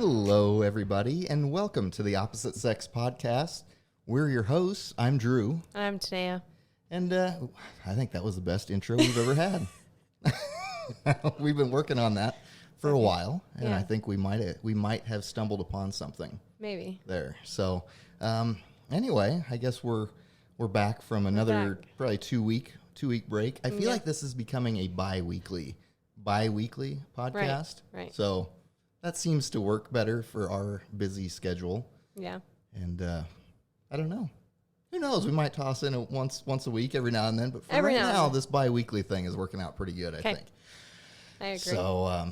Hello, everybody, and welcome to the Opposite Sex Podcast. We're your hosts. I'm Drew. I'm Tanaya. And I think that was the best intro we've ever had. We've been working on that for a while, and I think we might have stumbled upon something. Maybe. There. So, anyway, I guess we're back from another probably two week break. I feel like this is becoming a bi-weekly podcast. Right. So that seems to work better for our busy schedule. Yeah. And I don't know. Who knows? We might toss in once a week every now and then. But for every right now, then. this bi-weekly thing is working out pretty good, I think. I agree. So,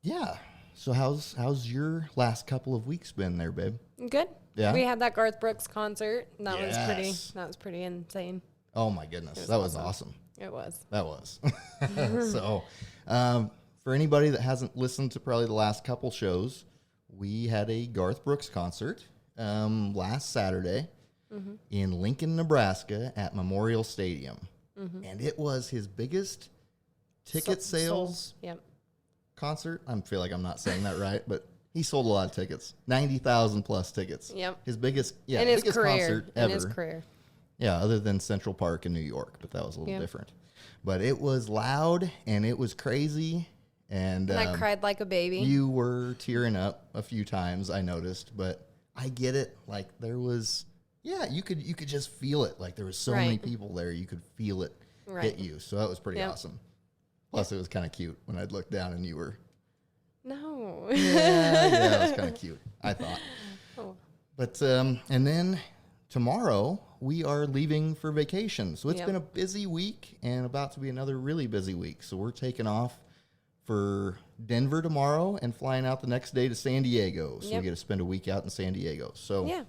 yeah. So how's your last couple of weeks been there, babe? Good. Yeah. We had that Garth Brooks concert. And that Yes. was pretty insane. Oh, my goodness. That was awesome. It was. That was. So, for anybody that hasn't listened to probably the last couple shows, we had a Garth Brooks concert last Saturday in Lincoln, Nebraska at Memorial Stadium. And it was his biggest ticket sales concert. I feel like I'm not saying that right, but he sold a lot of tickets. 90,000 plus tickets. Yep. His biggest, biggest concert ever. In his career. Yeah, other than Central Park in New York, but that was a little different. But it was loud and it was crazy. And I cried like a baby. You were tearing up a few times, I noticed, but I get it. Like there was, you could just feel it. Like there was so many people there, you could feel it hit you. So that was pretty awesome. Plus, it was kind of cute when I'd look down and you were. No. Yeah, it was kind of cute, I thought. Oh. But and then tomorrow we are leaving for vacation. So it's been a busy week and about to be another really busy week. So we're taking off for Denver tomorrow and flying out the next day to San Diego. So we get to spend a week out in San Diego. So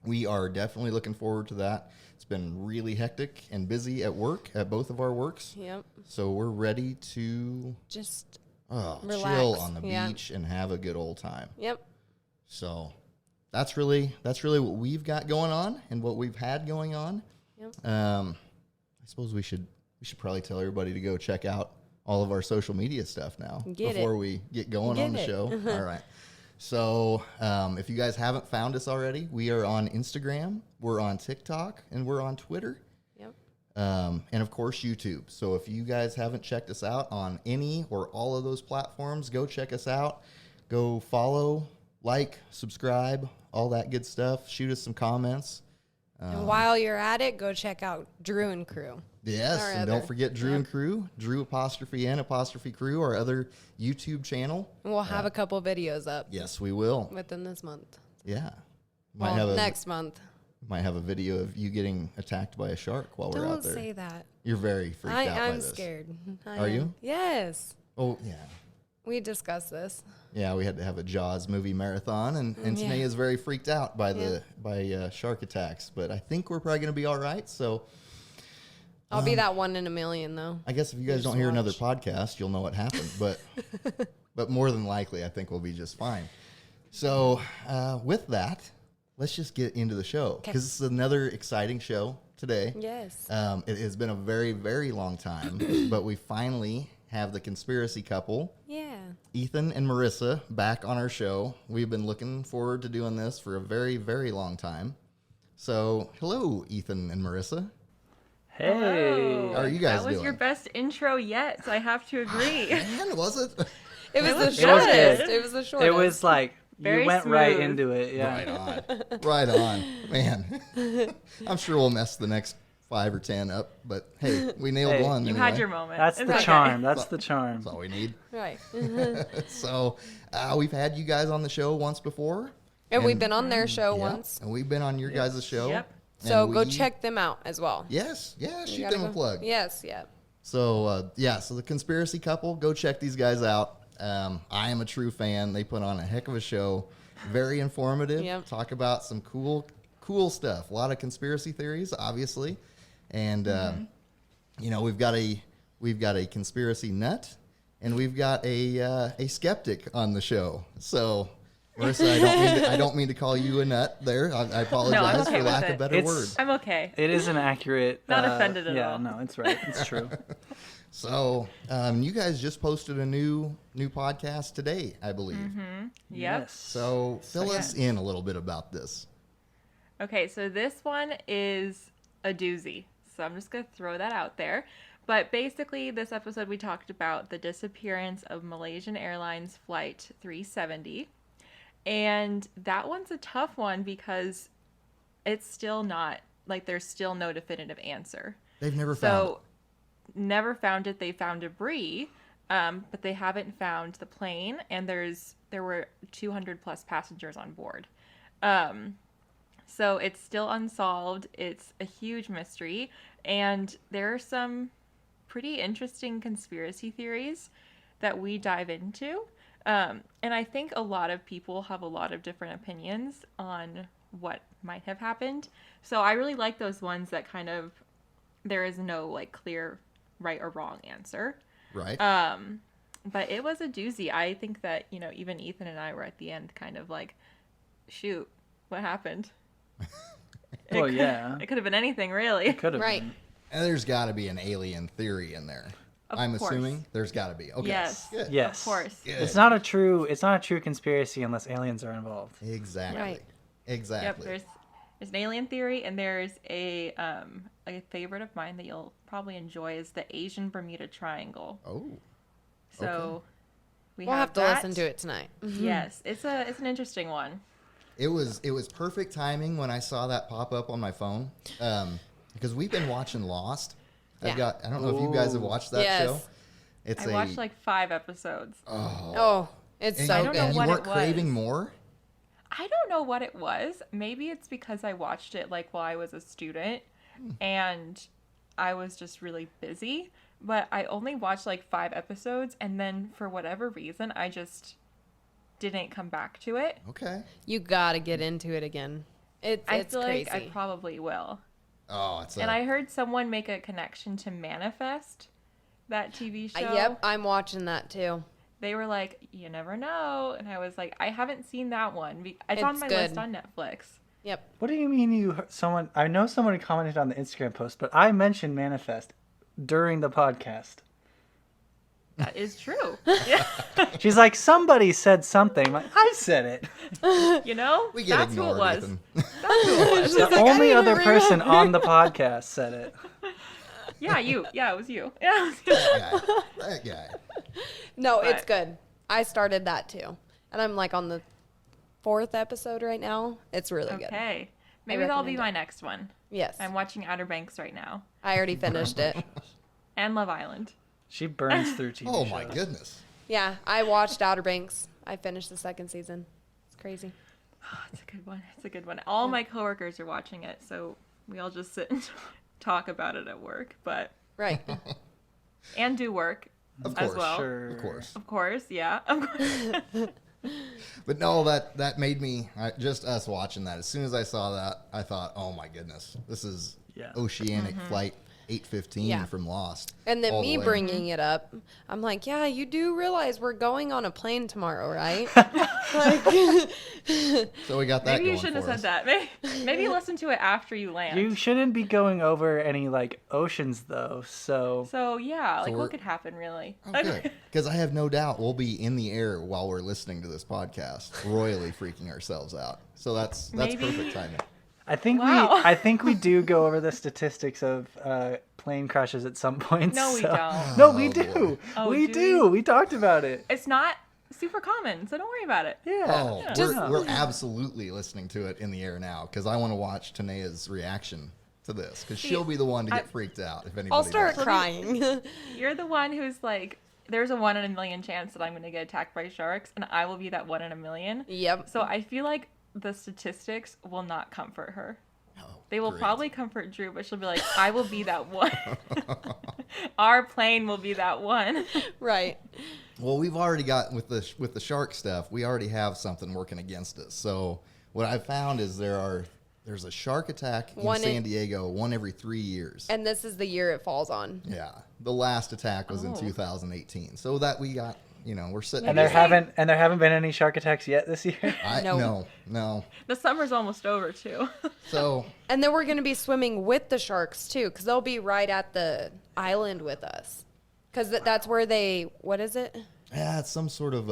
we are definitely looking forward to that. It's been really hectic and busy at work, at both of our works. Yep. So we're ready to just relax, chill on the beach and have a good old time. Yep. So that's really what we've got going on and what we've had going on. Yep. I suppose we should probably tell everybody to go check out all of our social media stuff now before we get going on the show. All right. So if you guys haven't found us already, we are on Instagram, we're on TikTok, and we're on Twitter. Yep. And of course, YouTube. So if you guys haven't checked us out on any or all of those platforms, go check us out. Go follow, like, subscribe, all that good stuff. Shoot us some comments. And while you're at it, go check out Drew and Crew. Yes, and don't forget Drew and Crew, Drew_N_Crew, our other YouTube channel. And we'll have a couple videos up. Yes, we will. Within this month. Yeah. Next month. Might have a video of you getting attacked by a shark while we're out there. Don't say that. You're very freaked out by this. I'm scared. Are you? Yes. Oh, yeah. We discussed this. Yeah, we had to have a Jaws movie marathon, and Tanaya is very freaked out by by shark attacks. But I think we're probably going to be all right. So I'll be that 1 in a million, though. I guess if you guys don't hear another podcast, you'll know what happened. But more than likely, I think we'll be just fine. So with that, let's just get into the show because this is another exciting show today. Yes. It has been a very, very long time, but we finally have the conspiracy couple, Ethan and Marissa, back on our show. We've been looking forward to doing this for a very, very long time. So, hello, Ethan and Marissa. Hey. Hello. How are you guys doing? That was your best intro yet, so I have to agree. Man, was it? It was the was shortest. good. It was the shortest. It was like, Very you went smooth. right into it. Yeah. Right on. Man, I'm sure we'll mess the next 5 or 10 up, but hey, we nailed one. You anyway. had your moment. That's It's the okay. charm. That's the charm. That's all we need. right. So, we've had you guys on the show once before. And we've been on their show Yeah, once. and we've been on your guys' show. Yep. So and go we- check them out as well. Yes, yeah, You shoot gotta them a go- plug. Yes, yeah. So, so the conspiracy couple, go check these guys out. I am a true fan. They put on a heck of a show. Very informative. Yep. Talk about some cool stuff. A lot of conspiracy theories, obviously. And, we've got a conspiracy nut and we've got a skeptic on the show. So, Marissa, I don't mean to call you a nut there. I apologize okay for with lack it. of better word. I'm okay. It is an accurate. Not offended at yeah, all. no, it's right. It's true. So, you guys just posted a new podcast today, I believe. Yep. Yes. So, fill us in a little bit about this. Okay, so this one is a doozy. So I'm just going to throw that out there. But basically, this episode we talked about the disappearance of Malaysian Airlines Flight 370. And that one's a tough one because it's still not, like, there's still no definitive answer. They've never found it. Never found it. They found debris, but they haven't found the plane. And there were 200 plus passengers on board. So it's still unsolved. It's a huge mystery. And there are some pretty interesting conspiracy theories that we dive into. And I think a lot of people have a lot of different opinions on what might have happened. So I really like those ones that kind of, there is no like clear right or wrong answer. Right. But it was a doozy. I think that, even Ethan and I were at the end kind of like, shoot, what happened? Well, yeah. It could have been anything, really. Could have Right. been. And there's got to be an alien theory in there. I'm course. assuming there's got to be. Okay. Yes. Good. Yes. Of course. Good. It's not a true conspiracy unless aliens are involved. Exactly. Right. Exactly. Yep, there's an alien theory, and there's a favorite of mine that you'll probably enjoy is the Asian Bermuda Triangle. Oh. So We'll have to listen to it tonight. Yes, it's an interesting one. It was perfect timing when I saw that pop up on my phone, because we've been watching Lost. I don't know if you guys have watched that Yes. show. It's I watched like 5 episodes. Oh, it's and so you, good. and you what weren't it was. craving more. I don't know what it was. Maybe it's because I watched it like while I was a student and I was just really busy. But I only watched like 5 episodes, and then for whatever reason, I just didn't come back to it. Okay. You gotta get into it again. It's I feel crazy. like I probably will. Oh, it's And I heard someone make a connection to Manifest, that TV show. Yep, I'm watching that too. They were like, you never know. And I was like, I haven't seen that one. It's on It's my good. list on Netflix. Yep. What do you mean I know someone commented on the Instagram post, but I mentioned Manifest during the podcast. That is true. Yeah. She's like, somebody said something. I'm like, I said it. we get That's who it ignored. was. Ethan. That's who it was. The like, I only didn't other even person remember. on the podcast said it. Yeah, you. Yeah, it was you. Yeah, it was you. that guy. No, But- it's good. I started that too. And I'm like on the 4th episode right now. It's really good. Okay. Maybe that'll be recommend my next one. Yes. I'm watching Outer Banks right now. I already finished it. And Love Island. She burns through TV Oh shows. my goodness. Yeah, I watched Outer Banks. I finished the 2nd season. It's crazy. Oh, it's a good one. It's a good one. All my coworkers are watching it, so we all just sit and talk about it at work, but Right. and do work Of as course. well. Sure. Of course. Of course, yeah. Of course. But no, that made me just us watching that. As soon as I saw that, I thought, oh my goodness, this is Yeah. Oceanic Flight 815 Yeah. from Lost. And then all me the way. bringing it up, I'm like, yeah, you do realize we're going on a plane tomorrow, right? Like, So we got that Maybe you going shouldn't have for said us. that. Maybe listen to it after you land. You shouldn't be going over any like oceans though. So So yeah, like we're- what could happen really? Oh, good. Because I have no doubt we'll be in the air while we're listening to this podcast, royally freaking ourselves out. So that's Maybe- perfect timing. I think we do go over the statistics of plane crashes at some point. No, we so- don't. No, we Oh, do. boy. Oh, we do do. We talked about it. It's not super common, so don't worry about it. Yeah. Oh, Just- we're absolutely listening to it in the air now because I want to watch Tanaya's reaction to this because she'll be the one to get freaked out if anybody. I'll start does. crying. You're the one who's like, there's a 1 in a million chance that I'm going to get attacked by sharks, and I will be that 1 in a million. Yep. So I feel like the statistics will not comfort her. Oh, They will great. probably comfort Drew, but she'll be like, I will be that one. Our plane will be that one. Right. Well, we've already got with the shark stuff. We already have something working against us. So what I've found is there's a shark attack in San Diego one every 3 years. And this is the year it falls on. Yeah, the last attack was in Oh. 2018. So that we got, we're sitting. And Maybe there say- haven't been any shark attacks yet this year. No. No. The summer's almost over, too. So And then we're going to be swimming with the sharks too, because they'll be right at the island with us. Because that's where they, what is it? Yeah, it's some sort of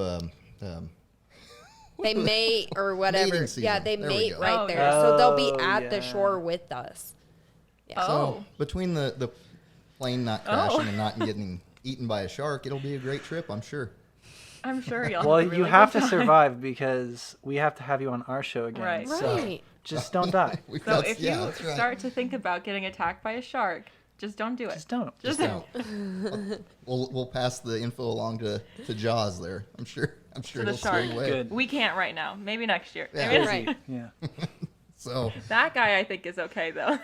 They mate or whatever. Mating season. Yeah, they There we mate go. right Oh, there. yeah. So they'll be Oh, at the yeah. shore with us. Yeah. Oh. So between the plane not crashing and not getting eaten by a shark, it'll be a great trip, I'm sure. I'm sure you'll. Well, have a really you have good to time. survive because we have to have you on our show again. Right. So Right. just don't die. So if you that's right. start to think about getting attacked by a shark, just don't do it. Just don't. Just Don't. We'll pass the info along to Jaws there. I'm sure To the he'll shark. swim away. Good. We can't right now. Maybe next year. Yeah. Maybe- Right. Yeah. So That guy, I think, is okay though.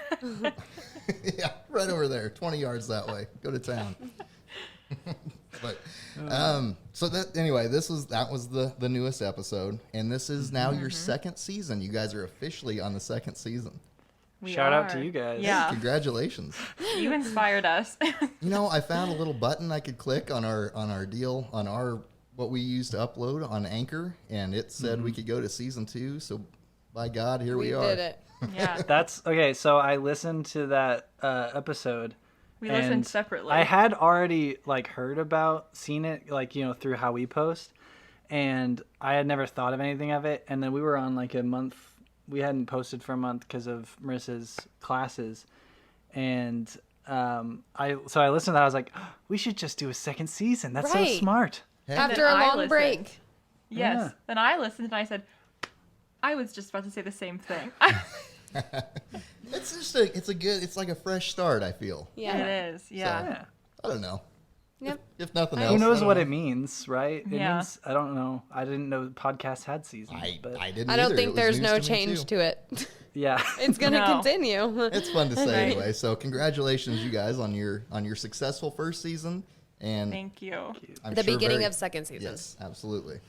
yeah, right over there, 20 yards that way. Go to town. But so that anyway, that was the newest episode, and this is now your second season. You guys are officially on the second season. We Shout out to are. you guys. Yeah, Congratulations. you inspired us. You know, I found a little button I could click on our deal on our what we used to upload on Anchor, and it said we could go to season 2. So by God, here we are. did it. Yeah, That's okay. So I listened to that episode. we listened and separately. I had already seen it, through how we post, and I had never thought of anything of it. And then we were on like a month. We hadn't posted for a month because of Marissa's classes, and I listened to that. I was like, oh, we should just do a second season. That's so Right. smart. After a I long listened. break. Yes. Yeah. Then I listened and I said, I was just about to say the same thing. It's just it's like a fresh start, I feel. Yeah. It is. Yeah. Yeah. I don't know. Yep. If nothing else. Who knows I what don't it means, right? It Yeah. means I don't know. I didn't know podcasts had seasons. know. but I didn't I don't either. think It was there's news no to me, change too. to it. yeah. It's going to No. continue. It's fun to say Right. anyway. So congratulations, you guys, on your successful first season, and Thank you. I'm The sure beginning very- of second season. Yes, absolutely.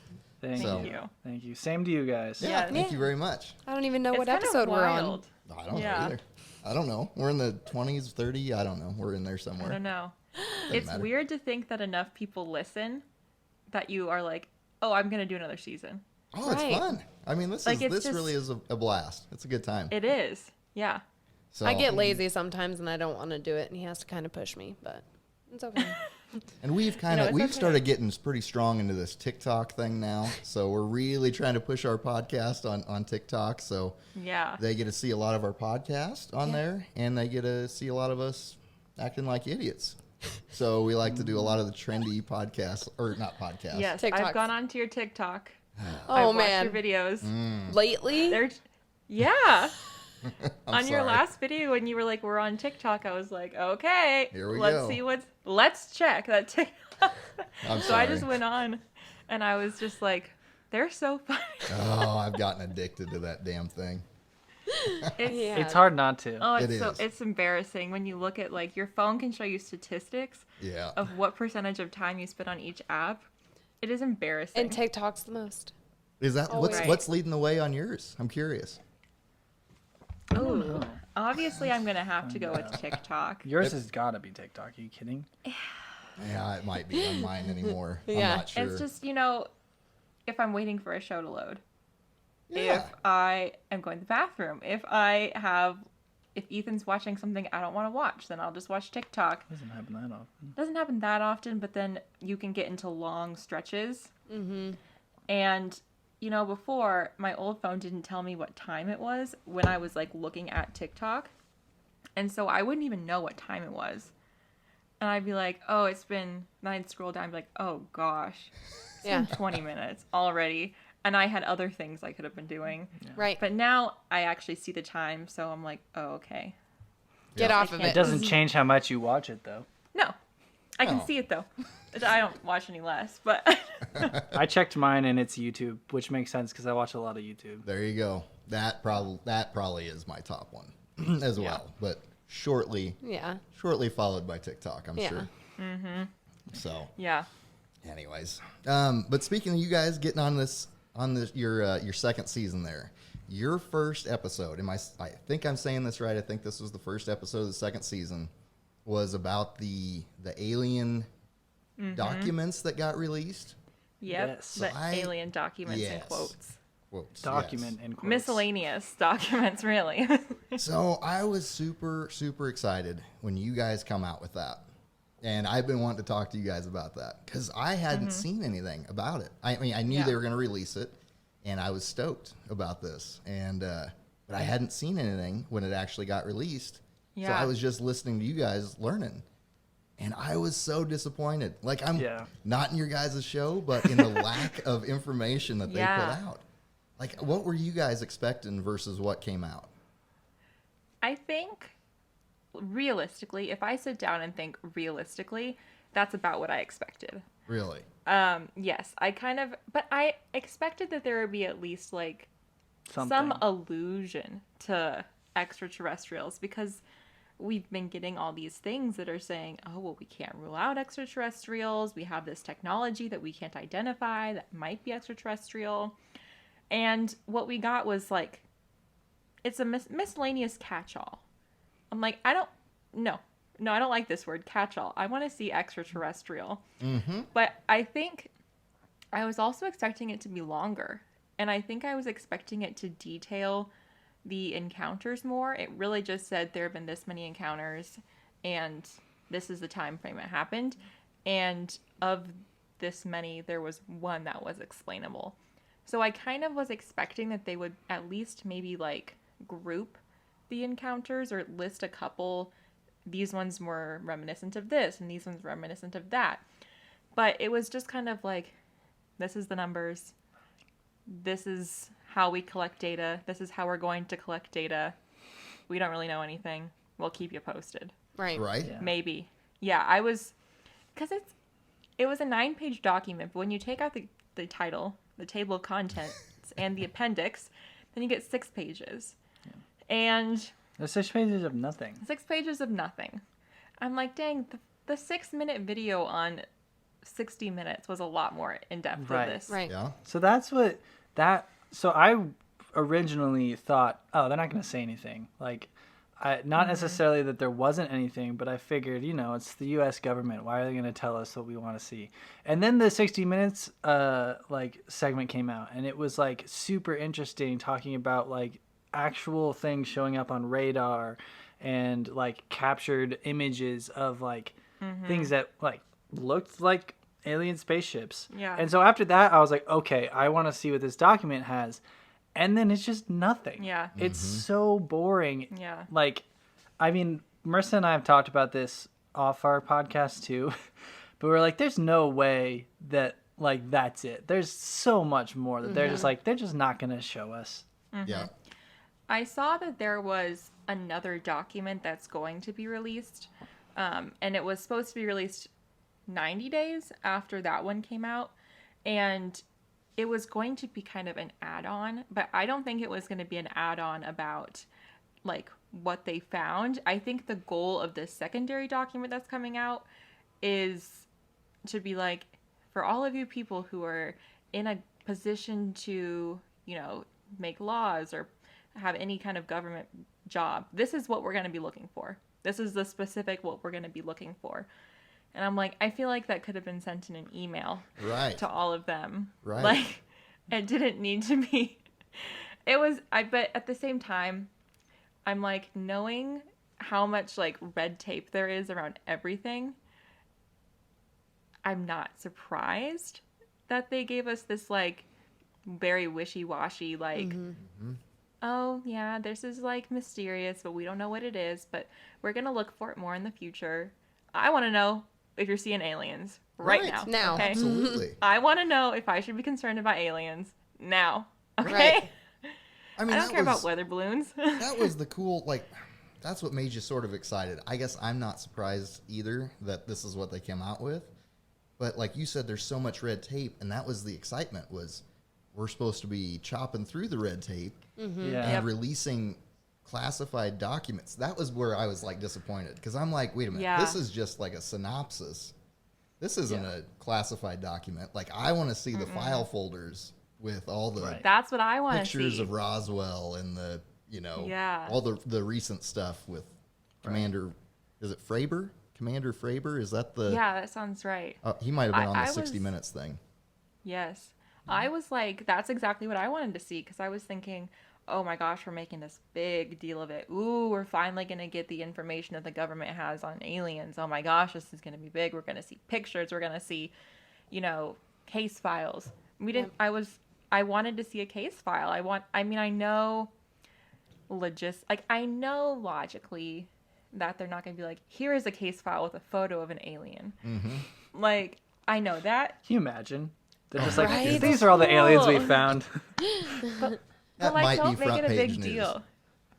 Thank So- you. Thank you. Same to you guys. Yeah, Yeah. thank you very much. I don't even know It's what kind of episode we're on. wild. I don't know Yeah. either. I don't know. We're in the 20s, 30. I don't know. We're in there I somewhere. don't know. Doesn't It's matter. weird to think that enough people listen that you are like, oh, I'm going to do another season. Oh, it's Right. fun. I mean, this Like, it's just- really is a blast. It's a good time. It is. Yeah. So, I get lazy sometimes and I don't want to do it, and he has to kind of push me, but it's okay. And we've it's okay. started getting pretty strong into this TikTok thing now. So we're really trying to push our podcast on TikTok. So Yeah. they get to see a lot of our podcast on there, and they get to see a lot of us acting like idiots. So we like to do a lot of the trendy podcasts, or not podcasts. Yes. TikToks. I've gone onto your TikTok. Oh, I've man. watched your videos. Mm. Lately? They're, yeah. I'm On your sorry. last video when you were like, we're on TikTok, I was like, okay, Here we let's go. see let's check that TikTok. I'm So I just sorry. went on and I was just like, they're so funny. Oh, I've gotten addicted to that damn thing. It's, Yeah. It's hard not to. Oh, It it's is. it's embarrassing when you look at like your phone can show you statistics Yeah. of what percentage of time you spend on each app. It is embarrassing. And TikTok's the most. Is that Always. what's leading the way on yours? I'm curious. Ooh. Obviously, I'm gonna have to go with TikTok. Yours has got to be TikTok. Are you kidding? Yeah, it might be on mine anymore. Yeah. I'm not sure. It's just if I'm waiting for a show to load, Yeah. if I am going to the bathroom, if Ethan's watching something I don't want to watch, then I'll just watch TikTok. Doesn't happen that often. Doesn't happen that often, but then you can get into long stretches. Mm-hmm. And before, my old phone didn't tell me what time it was when I was like looking at TikTok, and so I wouldn't even know what time it was. And I'd be like, oh, it's been. Then I'd scroll down and be like, oh gosh, it's Yeah. been 20 minutes already. And I had other things I could have been doing. Right. But now I actually see the time, so I'm like, oh, okay. Get Yeah. off of It it. It doesn't change how much you watch it, though. No, I can Oh. see it though. I don't watch any less, but I checked mine and it's YouTube, which makes sense because I watch a lot of YouTube. There you go. That probably is my top one as well. But shortly Yeah. followed by TikTok, I'm Yeah. sure. Mm-hmm. So, yeah. anyways, but speaking of you guys getting on your second season there, your first episode. I think I'm saying this right. I think this was the first episode of the second season. Was about the alien documents that got released. Yep. Yes. The I- alien documents in Yes. quotes. Quotes, Document in quotes. Miscellaneous documents, really. yes. So I was super, super excited when you guys come out with that. And I've been wanting to talk to you guys about that because I hadn't seen anything about it. I mean, I knew they were going to release it, and I was stoked about this. And but I hadn't seen anything when it actually got released. Yeah. So I was just listening to you guys learning. And I was so disappointed. Like, I'm not in your guys' show, but in the lack of information that they put out. Like, what were you guys expecting versus what came out? I think, realistically, if I sit down and think realistically, that's about what I expected. Really? Yes, but I expected that there would be at least, like, Something. some allusion to extraterrestrials, because we've been getting all these things that are saying, oh, well, we can't rule out extraterrestrials. We have this technology that we can't identify that might be extraterrestrial. And what we got was like, it's a miscellaneous catch-all. I'm like, I don't like this word, catch-all. I want to see extraterrestrial. Mm-hmm. But I think I was also expecting it to be longer. And I think I was expecting it to detail the encounters more. It really just said there have been this many encounters and this is the time frame it happened, and of this many there was one that was explainable. So I kind of was expecting that they would at least maybe like group the encounters or list a couple. These ones were reminiscent of this and these ones reminiscent of that. But it was just kind of like, this is the numbers, this is how we collect data. This is how we're going to collect data. We don't really know anything. We'll keep you posted. Right. Yeah. Maybe. Yeah, I was, because it was a 9-page document, but when you take out the title, the table of contents, and the appendix, then you get 6 pages. Yeah. And there's 6 pages of nothing. 6 pages of nothing. I'm like, dang, the 6-minute video on 60 minutes was a lot more in depth than this. Right. Yeah. So that's what so I originally thought, oh, they're not going to say anything. Like, not necessarily that there wasn't anything, but I figured, it's the U.S. government. Why are they going to tell us what we want to see? And then the 60 Minutes segment came out, and it was like super interesting, talking about like actual things showing up on radar and like captured images of like things that like looked like alien spaceships. Yeah. And so after that, I was like, okay, I want to see what this document has. And then it's just nothing. Yeah. It's so boring. Yeah. Like, I mean, Marissa and I have talked about this off our podcast too, but we're like, there's no way that like that's it. There's so much more that they're just like, they're just not going to show us. Yeah. I saw that there was another document that's going to be released, and it was supposed to be released 90 days after that one came out, and it was going to be kind of an add-on, but I don't think it was going to be an add-on about like what they found. I think the goal of this secondary document that's coming out is to be like, for all of you people who are in a position to, make laws or have any kind of government job, this is what we're going to be looking for. This is the specific what we're going to be looking for. And I'm like, I feel like that could have been sent in an email to all of them. Right. Like, it didn't need to be. But at the same time, I'm like, knowing how much like red tape there is around everything, I'm not surprised that they gave us this like very wishy-washy, like, oh yeah, this is like mysterious, but we don't know what it is, but we're going to look for it more in the future. I want to know if you're seeing aliens right now. Okay? Absolutely. I want to know if I should be concerned about aliens now. Okay? Right. I mean, I don't care about weather balloons. That was the cool, like, that's what made you sort of excited. I guess I'm not surprised either that this is what they came out with. But like you said, there's so much red tape, and that was the excitement, was we're supposed to be chopping through the red tape and releasing classified documents. That was where I was like disappointed, because I'm like, wait a minute, this is just like a synopsis. This isn't a classified document. Like, I want to see the file folders with all the That's what I want to see. pictures of Roswell and the, all the recent stuff with Commander, is it Fravor? Commander Fravor? Is that the... Yeah, that sounds right. He might have been on the 60 Minutes thing. Yes. I was like, that's exactly what I wanted to see, because I was thinking, oh my gosh, we're making this big deal of it. Ooh, we're finally going to get the information that the government has on aliens. Oh my gosh, this is going to be big. We're going to see pictures. We're going to see, case files. We didn't, I wanted to see a case file. I know I know logically that they're not going to be like, here is a case file with a photo of an alien. Mm-hmm. Like, I know that. Can you imagine? They're just Right? like, these are all the aliens we Cool. found. That But might don't be make front it a page big news. deal.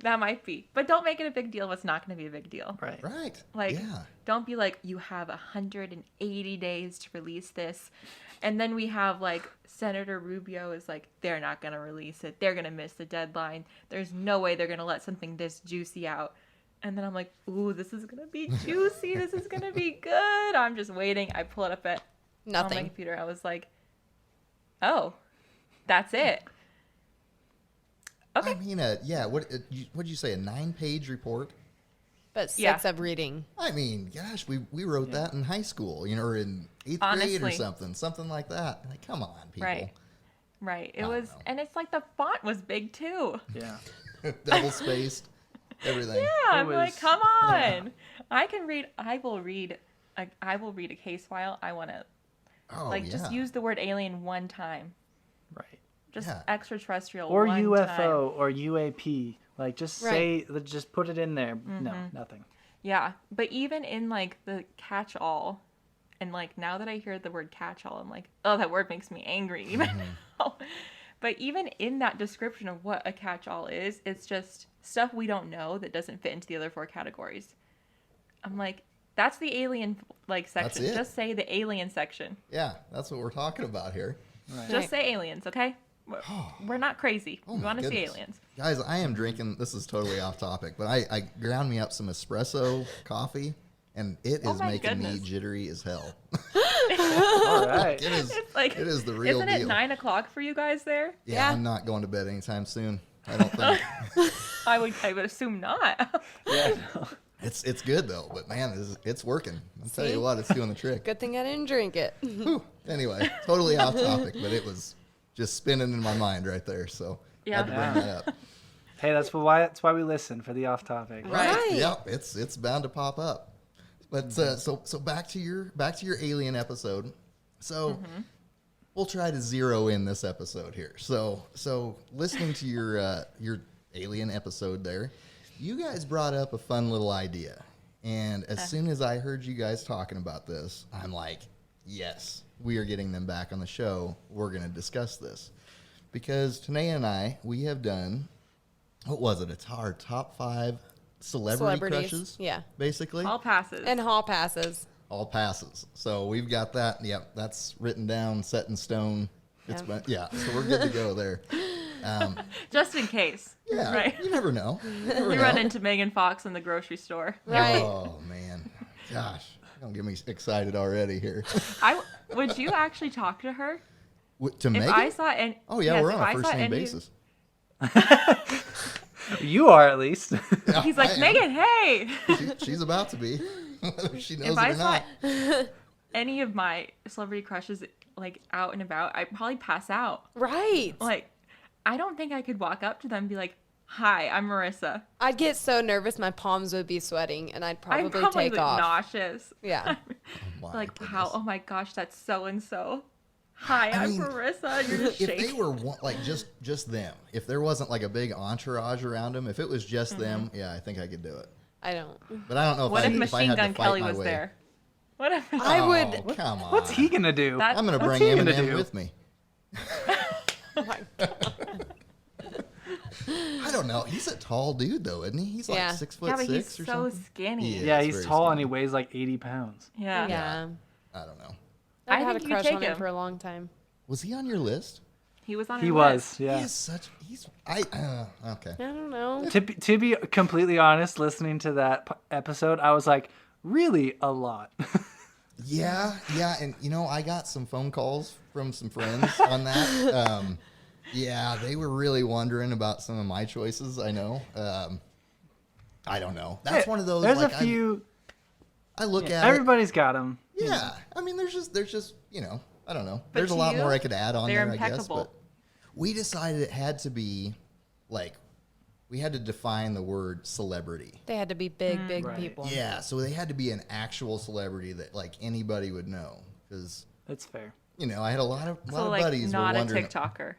That might be. But don't make it a big deal if it's not going to be a big deal. Right. Right. Like, yeah. don't be like, you have 180 days to release this. And then we have, like, Senator Rubio is like, they're not going to release it. They're going to miss the deadline. There's no way they're going to let something this juicy out. And then I'm like, ooh, this is going to be juicy. This is going to be good. I'm just waiting. I pull it up on my Nothing. computer. I was like, oh, that's it. Okay. I mean, yeah. What'd you say? A 9-page report? But 6 Yeah. of reading. I mean, gosh, we wrote that in high school, or in 8th grade or Honestly. something like that. Like, come on, people. Right. It I don't was, know. and it's like the font was big too. Yeah. Double spaced, everything. Yeah, I'm was- like, come on. I will read a case file. I want to Oh, yeah. just use the word alien one time. Right. Just Yeah. extraterrestrial Or one UFO time. or UAP. Like, just just put it in there. No, Mm-hmm. nothing. Yeah, but even in like the catch-all, and like now that I hear the word catch-all, I'm like, oh, that word makes me angry even now. But even in that description of what a catch-all is, it's just stuff we don't know that doesn't fit into the other 4 categories. I'm like, that's the alien like section. it. Just say the alien section. Yeah, that's what we're talking about here. Right. Just say aliens, okay? We're not crazy. Oh we my want to see goodness. aliens. Guys, I am drinking, this is totally off topic, but I ground me up some espresso coffee, and it Oh is my making goodness. me jittery as hell. All right. It is, It's like, it is the real isn't deal. it 9 o'clock for you guys there? Yeah, Yeah. I'm not going to bed anytime soon. I don't think. I would assume not. Yeah, no. It's good though, but man, it's working. I'll tell See? you what, it's doing the trick. Good thing I didn't drink it. Whew. Anyway, totally off topic, but it was just spinning in my mind right there. So I had to Yeah. bring that up. Hey, that's why we listen, for the off topic. Right. Yep. It's bound to pop up. But so back to your alien episode. So we'll try to zero in this episode here. So listening to your alien episode there, you guys brought up a fun little idea. And as soon as I heard you guys talking about this, I'm like, yes, we are getting them back on the show. We're going to discuss this. Because Tanaya and I, we have done, what was it? It's our top 5 celebrity Celebrities, crushes. yeah. Basically. All passes. And hall passes. All passes. So we've got that. Yep, that's written down, set in stone. It's Yeah. been, yeah. So we're good to go there. Just in case. Yeah, Right. you never know. You never We know. run into Megan Fox in the grocery store. Right. Oh man, gosh, don't get me excited already here. Would you actually talk to her? To If Megan? I saw and Oh yeah, yes, we're if on a I first saw name any- basis. You are, at least. Yeah, He's I like, am. Megan, hey. She's about to be, whether she knows If it I or saw not. any of my celebrity crushes like out and about, I'd probably pass out. Right. Like, I don't think I could walk up to them and be like, "Hi, I'm Marissa." I'd get so nervous my palms would be sweating and I'd I'm probably probably take like, off. nauseous. Yeah. My Like, goodness. wow, oh my gosh, that's so and so. Hi, I I'm mean, Marissa. You're just If shaking. they were like just them, if there wasn't like a big entourage around them, if it was just them, yeah, I think I could do it. I don't. But I don't know if What I, if if I Machine had Gun to fight Kelly my was way. there? What if I Oh, would. come on. What's he gonna do? That- I'm gonna What's bring he gonna Eminem do? with me. Oh my God. I don't know. He's a tall dude though, isn't he? He's like Yeah. 6'6" Yeah, but he's or so something. skinny. Yeah. Yeah, it's he's very tall and skinny. he weighs like 80 pounds. Yeah. Yeah. I don't know. I've I had a think you could crush take on him him. for a long time. Was he on your list? He was on He her was, list. yeah. He is such. He's. Okay. I don't know. To be completely honest, listening to that episode, I was like, really a lot. Yeah, and I got some phone calls from some friends on that. Yeah, they were really wondering about some of my choices. I know. I don't know. That's one of those. There's like, a few. I look at it. Everybody's got them. Yeah, I mean, there's just I don't know. But There's a to lot you, more I could add on they're there, I guess. impeccable. But we decided it had to be like, we had to define the word celebrity. They had to be big Right. people. Yeah, so they had to be an actual celebrity that like anybody would know. Because That's fair. I had a lot of So like buddies not were a wondering. TikToker.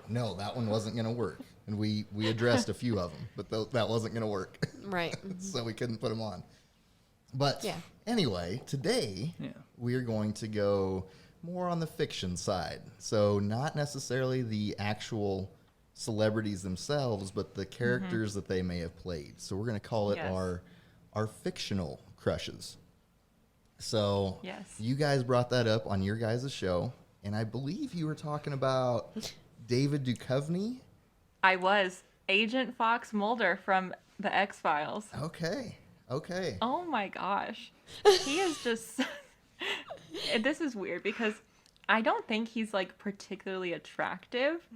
No, that one wasn't gonna work, and we addressed a few of them, but that wasn't gonna work, Right. so we couldn't put them on. But Yeah. anyway, today we're going to go more on the fiction side. So not necessarily the actual celebrities themselves, but the characters that they may have played. So we're going to call it Yes. our fictional crushes. So Yes. you guys brought that up on your guys' show, and I believe you were talking about David Duchovny. I was Agent Fox Mulder from the X-Files. Okay. Oh my gosh. He is just and this is weird because I don't think he's like particularly attractive,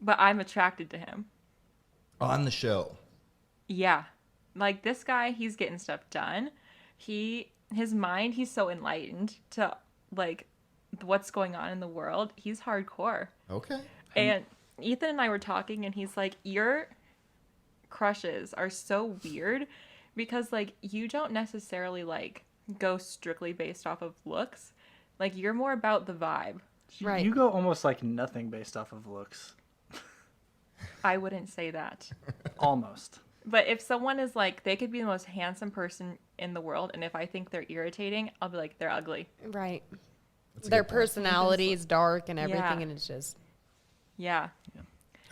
but I'm attracted to him. On the show. Yeah. Like this guy, he's getting stuff done. His mind, he's so enlightened to like what's going on in the world. He's hardcore. Okay. And Ethan and I were talking and he's like, your crushes are so weird because like you don't necessarily like go strictly based off of looks. Like you're more about the vibe. Right. You go almost like nothing based off of looks. I wouldn't say that. Almost. But if someone is like, they could be the most handsome person in the world, and if I think they're irritating, I'll be like, they're ugly. Right. That's a Their good point. personality is dark and everything, Yeah. and it's just Yeah. Oh,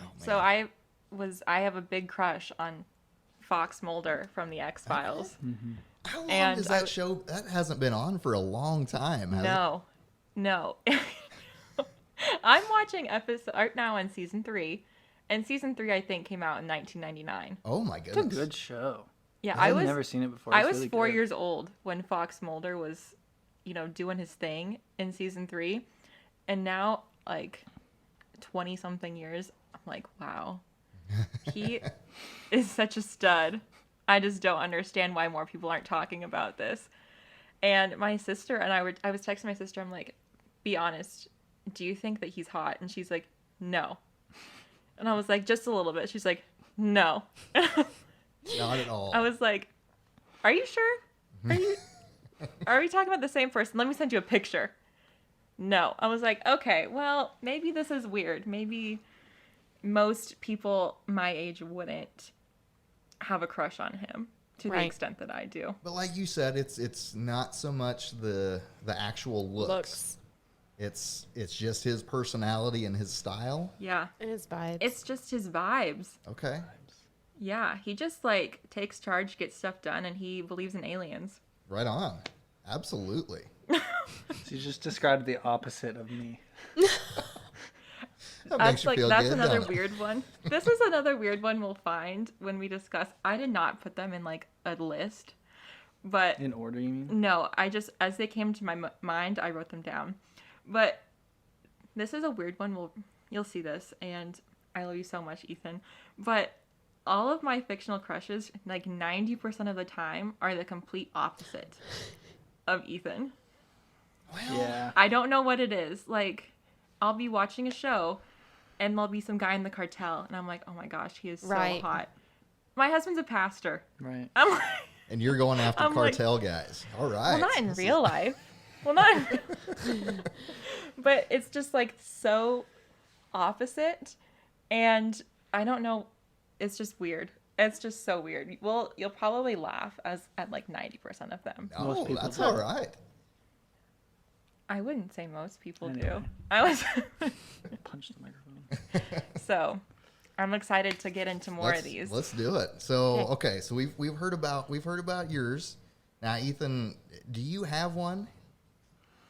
man. So I have a big crush on Fox Mulder from the X-Files. How long and does that show? That hasn't been on for a long time, has it? No. I'm watching episode right now on season 3, and season 3 I think came out in 1999. Oh my It's goodness. a good show. Yeah, I've I was never seen it before. I It's was really 4 good. years old when Fox Mulder was, doing his thing in season 3, and now like 20 something years, I'm like, wow, he is such a stud. I just don't understand why more people aren't talking about this. And my sister and I was texting my sister. I'm like, be honest, do you think that he's hot? And she's like, no. And I was like, just a little bit. She's like, no. Not at all. I was like, are you sure? Are we talking about the same person? Let me send you a picture. No. I was like, okay, well, maybe this is weird. Maybe most people my age wouldn't have a crush on him to the Right. extent that I do. But like you said, it's not so much the actual looks. It's just his personality and his style. Yeah. and his vibes. It's just his vibes. Okay. Yeah. He just like takes charge, gets stuff done, and he believes in aliens. Right on. Absolutely. So you just described the opposite of me. That makes That's you like feel that's good, another don't it? weird one. This is another weird one we'll find when we discuss. I did not put them in like a list, but In order, you mean? no, I just as they came to my mind, I wrote them down. But this is a weird one. You'll see this, and I love you so much, Ethan. But all of my fictional crushes, like 90% of the time, are the complete opposite of Ethan. Well, Yeah. I don't know what it is. Like, I'll be watching a show, and there'll be some guy in the cartel, and I'm like, oh my gosh, he is so Right. hot. My husband's a pastor. Right. I'm like, and you're going after I'm like- cartel guys. All right. well, not in This is- real life. Well, not. But it's just like so opposite, and I don't know. It's just weird. It's just so weird. Well, you'll probably laugh at like 90% of them. No, Most people that's do. all right. I wouldn't say most people Anyway. do. I was Punch the microphone. so. I'm excited to get into more of these. Let's do it. So okay, so we've heard about yours. Now, Ethan, do you have one,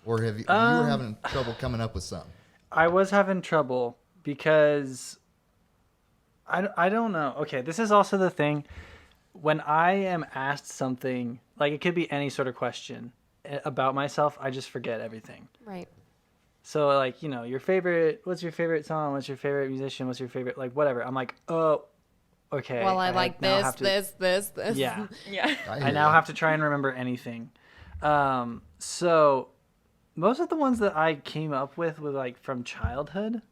or have you were having trouble coming up with some? I was having trouble because I don't know. Okay, this is also the thing. When I am asked something, like it could be any sort of question about myself, I just forget everything. right. So like, what's your favorite song? What's your favorite musician? What's your favorite, like whatever. I'm like, oh, okay. Well, I like now this, have to- this. Yeah. Yeah. I now have to try and remember anything. So most of the ones that I came up with were like from childhood.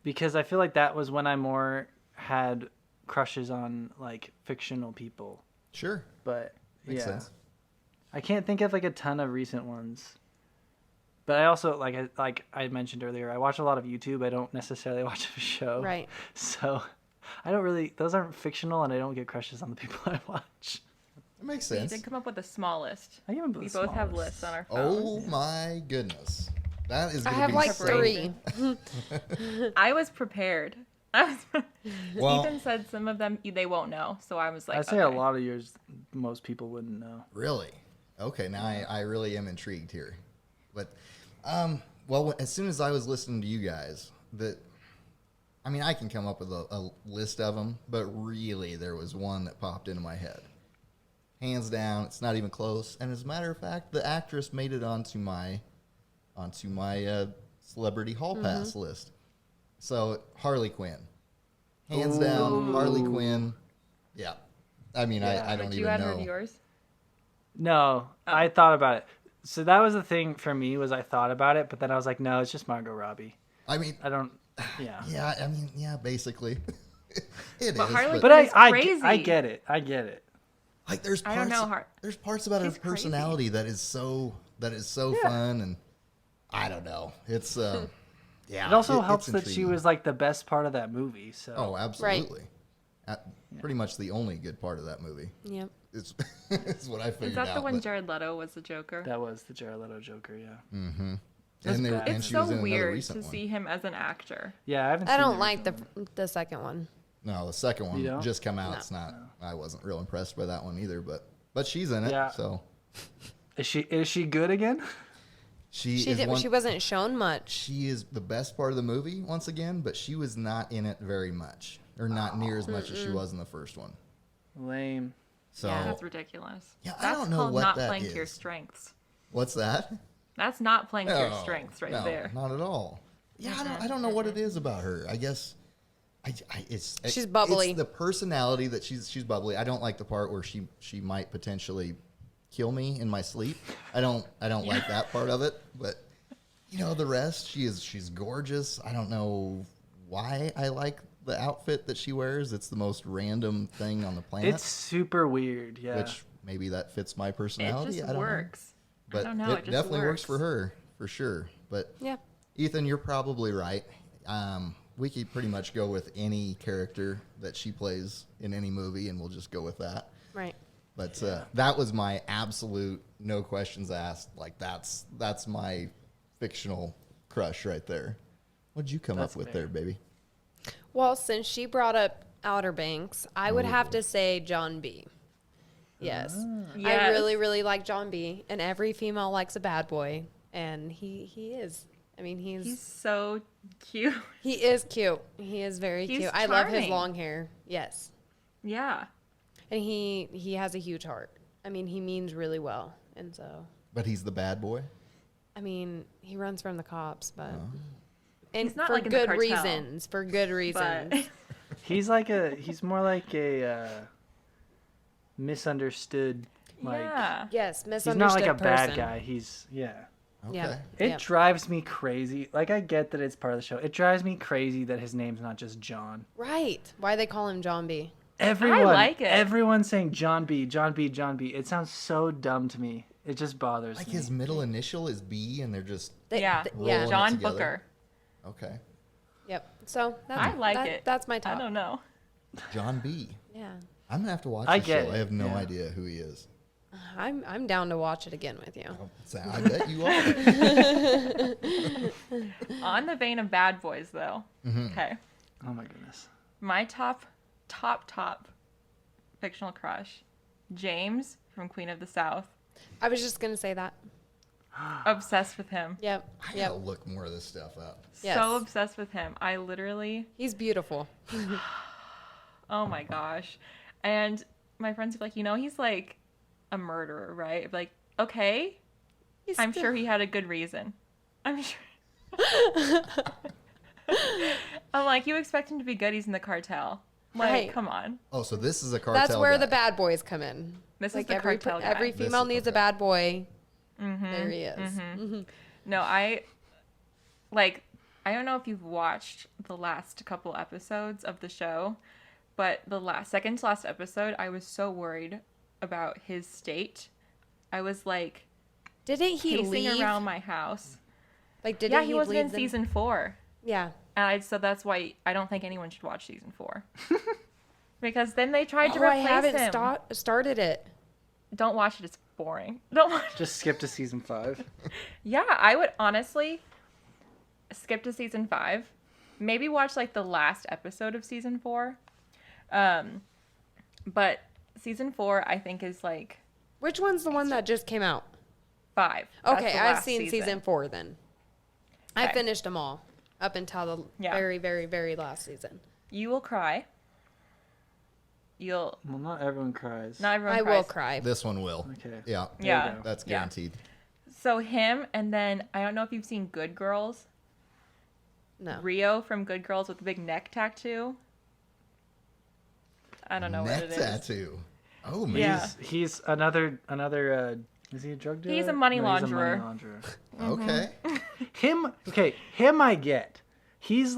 because I feel like that was when I more had crushes on like fictional people. Sure. But Makes yeah, sense. I can't think of like a ton of recent ones. But I also like I mentioned earlier, I watch a lot of YouTube. I don't necessarily watch a show. Right. So I don't really. Those aren't fictional, and I don't get crushes on the people I watch. It makes You sense. did come up with a small list. I even put We the both have smallest. lists on our phone. Oh my goodness. That is I going to have be like so- 3. I was prepared. Well- Ethan said some of them they won't know, so I was like, I say okay. a lot of yours, most people wouldn't know. Really? Okay, now I really am intrigued here. But, well, as soon as I was listening to you guys, I can come up with a list of them, but really there was one that popped into my head. Hands down, it's not even close. And as a matter of fact, the actress made it onto my celebrity hall pass list. So Harley Quinn, hands down, Harley Quinn. Yeah, I don't Would you even add know. her to yours? No, I thought about it. So that was the thing for me was I thought about it, but then I was like, no, it's just Margot Robbie. I mean, I don't. Yeah. yeah, basically, it But is. Harley But It's I crazy. get it. I get it. Like there's I parts, don't know, there's parts about her she's crazy. personality that is so fun, and I don't know. It's yeah. It also it's helps that she intriguing. was like the best part of that movie. So Oh, absolutely. Pretty much the only good part of that movie. Yep. It's what I figured Is that out. the one but- Jared Leto was the Joker? that was the Jared Leto Joker. Yeah. and It's she so was in another weird recent to one. see him as an actor. Yeah, I haven't. I seen don't the like original one. the second one. No, the second one You don't? just come out. No. It's not. I wasn't real impressed by that one either. But she's in it. Yeah. So Is she good again? she She is one. she wasn't shown much. She is the best part of the movie once again, but she was not in it very much, or not near as much as she was in the first one. Lame. So Yeah. That's ridiculous. Yeah, I That's don't know called what not that playing to your is. strengths. what's that? That's not playing to your No, strengths right no, there. Not at all. Yeah, I don't know what it is about her. I guess She's bubbly. It's the personality that she's bubbly. I don't like the part where she might potentially kill me in my sleep. I don't like that part of it. But the rest, she's gorgeous. I don't know why I like the outfit that she wears. It's the most random thing on the planet. It's super weird. Yeah. Which maybe that fits my It personality. just I don't know. works. But I don't know. it It just definitely works works for her, for sure. But Yeah. Ethan, you're probably right. We could pretty much go with any character that she plays in any movie, and we'll just go with that. Right. But that was my absolute, no questions asked. Like that's my fictional crush right there. What'd you come That's up with fair. there, baby? Well, since she brought up Outer Banks, I would have to say John B. Yes. I Yes. really, really like John B. And every female likes a bad boy. And he is. I mean, He's so cute. he is cute. He is very He's cute. I love his charming. long hair. Yes. Yeah. And he has a huge heart. I mean, he means really well. And so, But he's the bad boy. I mean, he runs from the cops, but and He's not for like in the good cartel, reasons. For good reasons. But He's more like a misunderstood. Like yeah. Yes, he's misunderstood not like a person. bad guy. He's Okay. Yeah. It Yep. drives me crazy. Like I get that it's part of the show. It drives me crazy that his name's not just John. Right. Why they call him John B? Everyone, like it. Everyone's saying John B, John B, John B. It sounds so dumb to me. It just bothers Like me. his middle initial is B, and they're just Yeah. yeah. Rolling. John together. Booker. okay. Yep. So that's, I like it. That's my I top. don't know. John B. Yeah. I'm gonna have to watch I the get show. it, I have no yeah. idea who he is. I'm down to watch it again with you. I bet you are. On the vein of bad boys, though. Mm-hmm. Okay. Oh my goodness. My top fictional crush, James from Queen of the South. I was just gonna say that. Obsessed with him. Yep. I gotta Yep. look more of this stuff up. Yes. So obsessed with him. I literally, He's beautiful. oh my gosh. And my friends are like, he's like a murderer, right? I'm like, okay. I'm sure he had a good reason. I'm sure. I'm like, you expect him to be good? He's in the cartel. Like, Right. come on. Oh, so this is a cartel. That's where guy. the bad boys come in. This is Like the every cartel guy. every This female is- needs a okay. bad boy. There he is. No, I like I don't know if you've watched the last couple episodes of the show, but the second to last episode, I was so worried about his state. I was like Didn't he pacing leave? around my house. Like, didn't Yeah, he he wasn't leave in them? season 4. Yeah. And so that's why I don't think anyone should watch season 4. Because then they tried to Oh, I replace haven't him. started it. Don't watch it. It's boring. Don't watch it. Just skip to season 5. Yeah, I would honestly skip to season 5. Maybe watch like the last episode of season 4. But season 4, I think, is like Which one's the one that just came out? 5. That's Okay, the I've last seen season 4 then. I Okay. finished them all up until the Yeah. very, very, very last season. You will cry. Well, not everyone cries. Not everyone I cries. will cry. This one will. Okay. Yeah. Yeah. go. That's Yeah. guaranteed. So him, and then I don't know if you've seen Good Girls. No. Rio from Good Girls with the big neck tattoo. I don't know Neck what it is. tattoo. Oh man. Yeah. He's another. Is he a drug dealer? He's a money No, launderer. Okay. Him I get. He's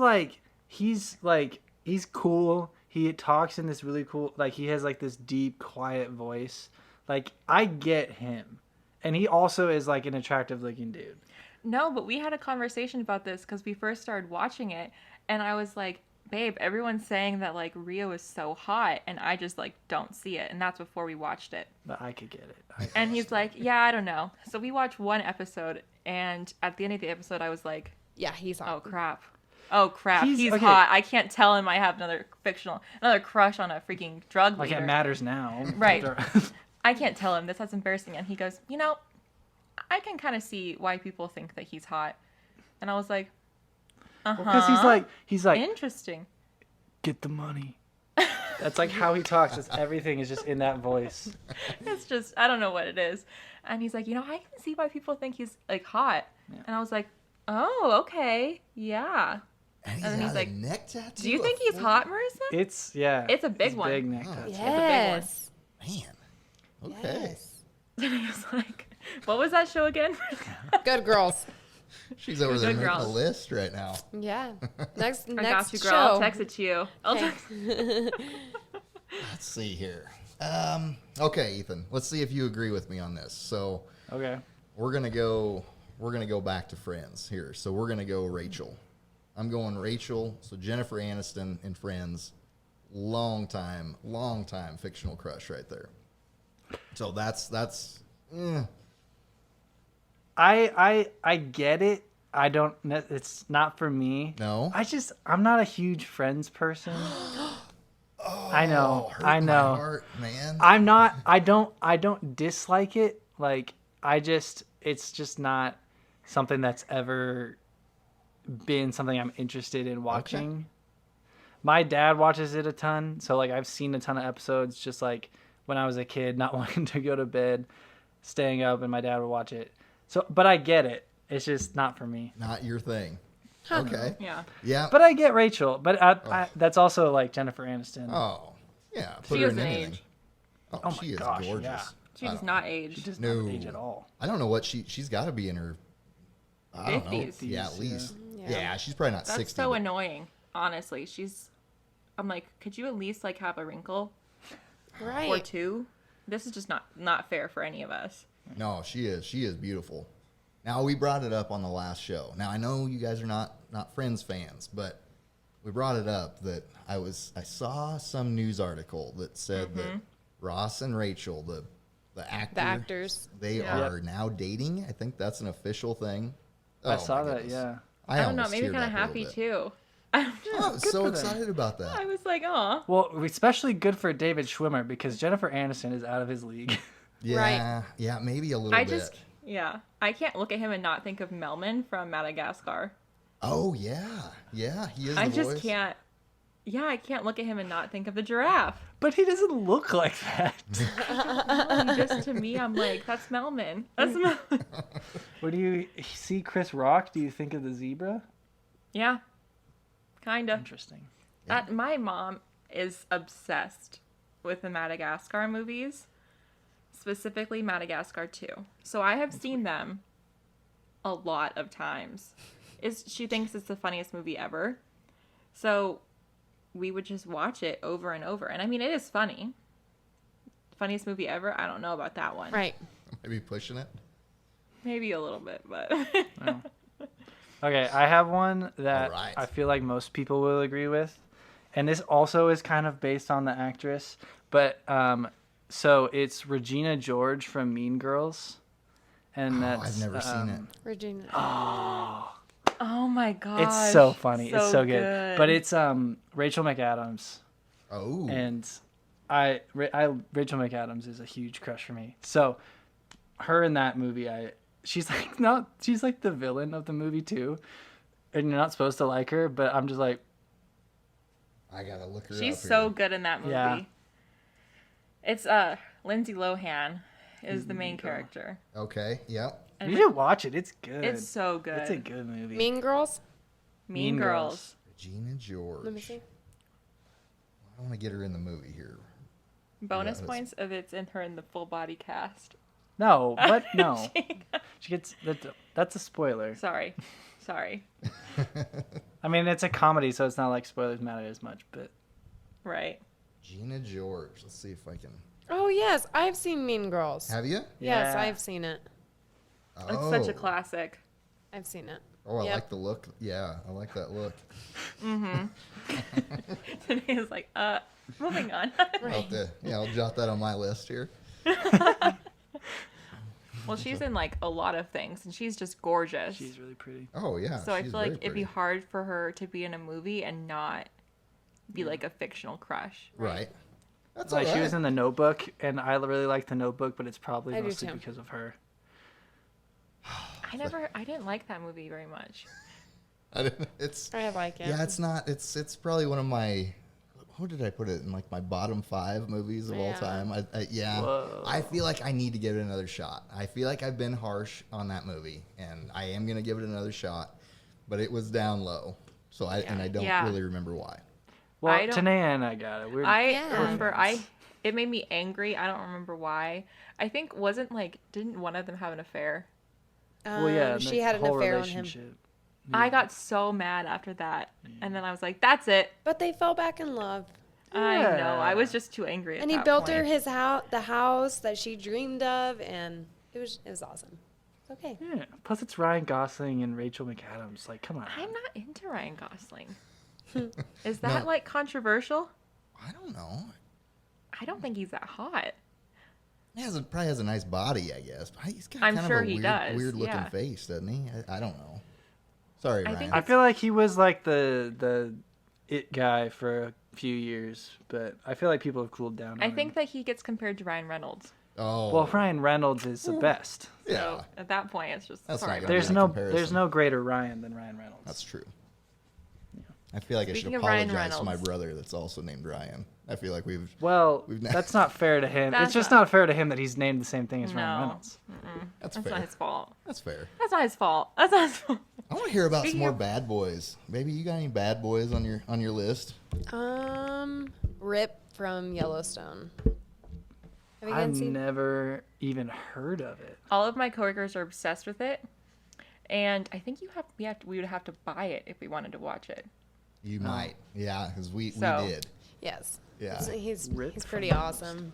cool. He talks in this really cool, like he has like this deep, quiet voice. Like I get him. And he also is like an attractive looking dude. No, but we had a conversation about this because we first started watching it, and I was like, babe, everyone's saying that like Rio is so hot, and I just like don't see it. And that's before we watched it. But I could get it. And he's like, yeah, I don't know. So we watched one episode, and at the end of the episode, I was like, Yeah, he's hot. oh crap. Oh crap. He's okay. hot. I can't tell him I have another crush on a freaking drug Like leader. it matters now. Right. I can't tell him this. That's embarrassing. And he goes, I can kind of see why people think that he's hot. And I was like, Because he's like, interesting. get the money. That's like how he talks. Just everything is just in that voice. It's just, I don't know what it is. And he's like, I can see why people think he's like hot. Yeah. And I was like, oh, okay. Yeah. And he's, And then he's got like, a neck tattoo. Do you think he's hot, Marissa? It's It's a big one. Big neck Oh. tattoo. Yes. Man. Okay. Yes. And he was like, what was that show again? Good girls. She's over there Good making a girls. list right now. Yeah. Next I next got you, girl. I'll show. text it to you. I'll Okay. text Let's see here. Okay, Ethan. Let's see if you agree with me on this. So Okay. we're gonna go back to Friends here. So we're gonna go Rachel. I'm going Rachel. So Jennifer Aniston in Friends, long time fictional crush right there. So that's I get it. I don't. It's not for me. no. I'm not a huge Friends person. I know. Hurt I my know. heart, man. I'm not. I don't dislike it. Like it's just not something that's ever been something I'm interested in watching. My dad watches it a ton, so like I've seen a ton of episodes. Just like when I was a kid, not wanting to go to bed, staying up, and my dad would watch it. So, but I get it. It's just not for me. Not your thing. Okay. Yeah. Yeah. But I get Rachel. But that's also like Jennifer Aniston. Oh, yeah. Put She her in doesn't anything. age. Oh, Oh my she is gosh, gorgeous. yeah. She does not age. She does No. not age at all. I don't know what she's got to be in her. I don't know. 50s. Yeah, at least. Yeah. Yeah, she's probably not That's 60. so but- annoying, honestly. I'm like, could you at least like have a wrinkle or Right. two? This is just not fair for any of us. No, she is. She is beautiful. Now, we brought it up on the last show. Now, I know you guys are not Friends fans, but we brought it up that I saw some news article that said that Ross and Rachel, the actors. they Yeah. are now dating. I think that's an official thing. I Oh, saw my that. goodness. Yeah. I don't know, almost maybe teared kind up of a little happy bit. too. Oh, I was so for them. excited about I that. was like, oh. Well, especially good for David Schwimmer because Jennifer Aniston is out of his league. Yeah, yeah, maybe a little bit. I can't look at him and not think of Melman from Madagascar. Oh yeah, he is. I the just voice. can't. Yeah, I can't look at him and not think of the giraffe. But he doesn't look like that. And just to me, I'm like, that's Melman. That's Melman. When you see Chris Rock, do you think of the zebra? Yeah, kind of. Interesting. My mom is obsessed with the Madagascar movies, specifically Madagascar 2. So I have seen them a lot of times she thinks it's the funniest movie ever. So we would just watch it over and over. And I mean, it is funny. Funniest movie ever? I don't know about that one. Right. Maybe pushing it. Maybe a little bit, but Okay, I have one that Alright. I feel like most people will agree with. And this also is kind of based on the actress. But, so it's Regina George from Mean Girls. And that's... I've never seen it. Regina. oh my god, It's so funny. It's so good. But it's Rachel McAdams. Oh. And Rachel McAdams is a huge crush for me. So her in that movie, she's like the villain of the movie too. And you're not supposed to like her, but I'm just like, I gotta look her She's up so here. good in that movie. Yeah. It's Lindsay Lohan is the main character. Okay, yep. And you should watch it. It's good. it's so good. It's a good movie. Mean Girls. Mean Girls. Regina George. Let me see. I want to get her in the movie here. Bonus Yeah, points if it's in her in the full body cast. No, but no. She gets that's a spoiler. Sorry. I mean, it's a comedy, so it's not like spoilers matter as much, but Right. Gina George. Let's see if I can. Oh yes, I've seen Mean Girls. Have you? Yes, Yeah. I've seen it. It's such a classic. I've seen it. Oh, I Yep. like the look. Yeah, I like that look. Tanaya's like, moving on. I'll jot that on my list here. Well, she's in like a lot of things, and she's just gorgeous. she's really pretty. Oh yeah. So I she's feel like very it'd be pretty. hard for her to be in a movie and not be like a fictional crush. Right. That's Like all she right. was in The Notebook, and I really like The Notebook, but it's probably I do mostly too. because of her. I didn't like that movie very much. It's I like it. yeah. It's not. It's probably one of my. What did I put it in? Like my bottom 5 movies of all Yeah. time. Whoa. I feel like I need to give it another shot. I feel like I've been harsh on that movie, and I am gonna give it another shot. But it was down low, so I don't Yeah. really remember why. Well, I don't- Tanaya and I got it. Yeah. Remember it made me angry. I don't remember why. I think didn't one of them have an affair? Well, yeah, she the had an whole affair on him, relationship. I got so mad after that, and then I was like, "That's it." but they fell back in love. I know. Yeah. I was just too angry. At And he that built point. her his house, the house that she dreamed of, and it was awesome. It's okay. Yeah. Plus, it's Ryan Gosling and Rachel McAdams. Like, come on. I'm not into Ryan Gosling. Is that No. like controversial? I don't know. I don't think he's that hot. He probably has a nice body, I guess. But he's got I'm kind sure of a he weird, does, weird looking yeah. face, doesn't he? I don't know. Sorry, I Ryan. think I feel like he was like the it guy for a few years, but I feel like people have cooled down. I on think him. that he gets compared to Ryan Reynolds. Oh, Well, Ryan Reynolds is the best. yeah, So at that point, it's just That's sorry. not about gonna There's be a no comparison. there's no greater Ryan than Ryan Reynolds. that's true. I feel like Speaking I of should Ryan apologize to my Reynolds. brother that's also named Ryan. I feel like we've Well, We've that's not fair to him. That's It's just not- not fair to him that he's named the same thing as Ryan No. Reynolds. that's That's fair. not his fault. That's fair. That's not his fault. That's not his fault. I want to hear about some Speaking more of- bad boys. Maybe you got any bad boys on your list? Rip from Yellowstone. Have you I've guys seen? never even heard of it. All of my coworkers are obsessed with it, and I think we would have to buy it if we wanted to watch it. You might, yeah, because we So- did. Yes. Yeah. He's Rip pretty from awesome.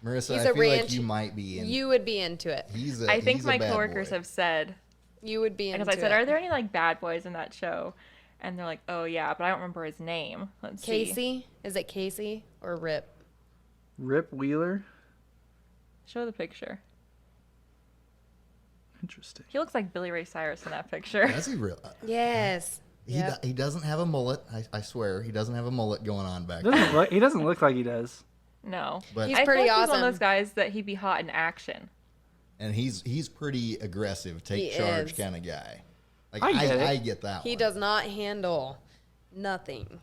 Marissa, He's I a feel like ranch- you might be in. You would be into it. I think he's a my bad coworkers boy. have said, You would be into because I said, it. "Are there any like bad boys in that show?" And they're like, "Oh yeah," but I don't remember his name. Let's see. Casey? Is it Casey or Rip? Rip Wheeler? Show the picture. Interesting. He looks like Billy Ray Cyrus in that picture. Does he real? Yes. Yep. He doesn't have a mullet. I swear he doesn't have a mullet going on back He there. doesn't look like he does. No, But He's I pretty feel like he's one awesome. of those guys that he'd be hot in action. and he's pretty aggressive, take He charge is. kind of guy. Like I get it. I get that. He one. does not handle nothing.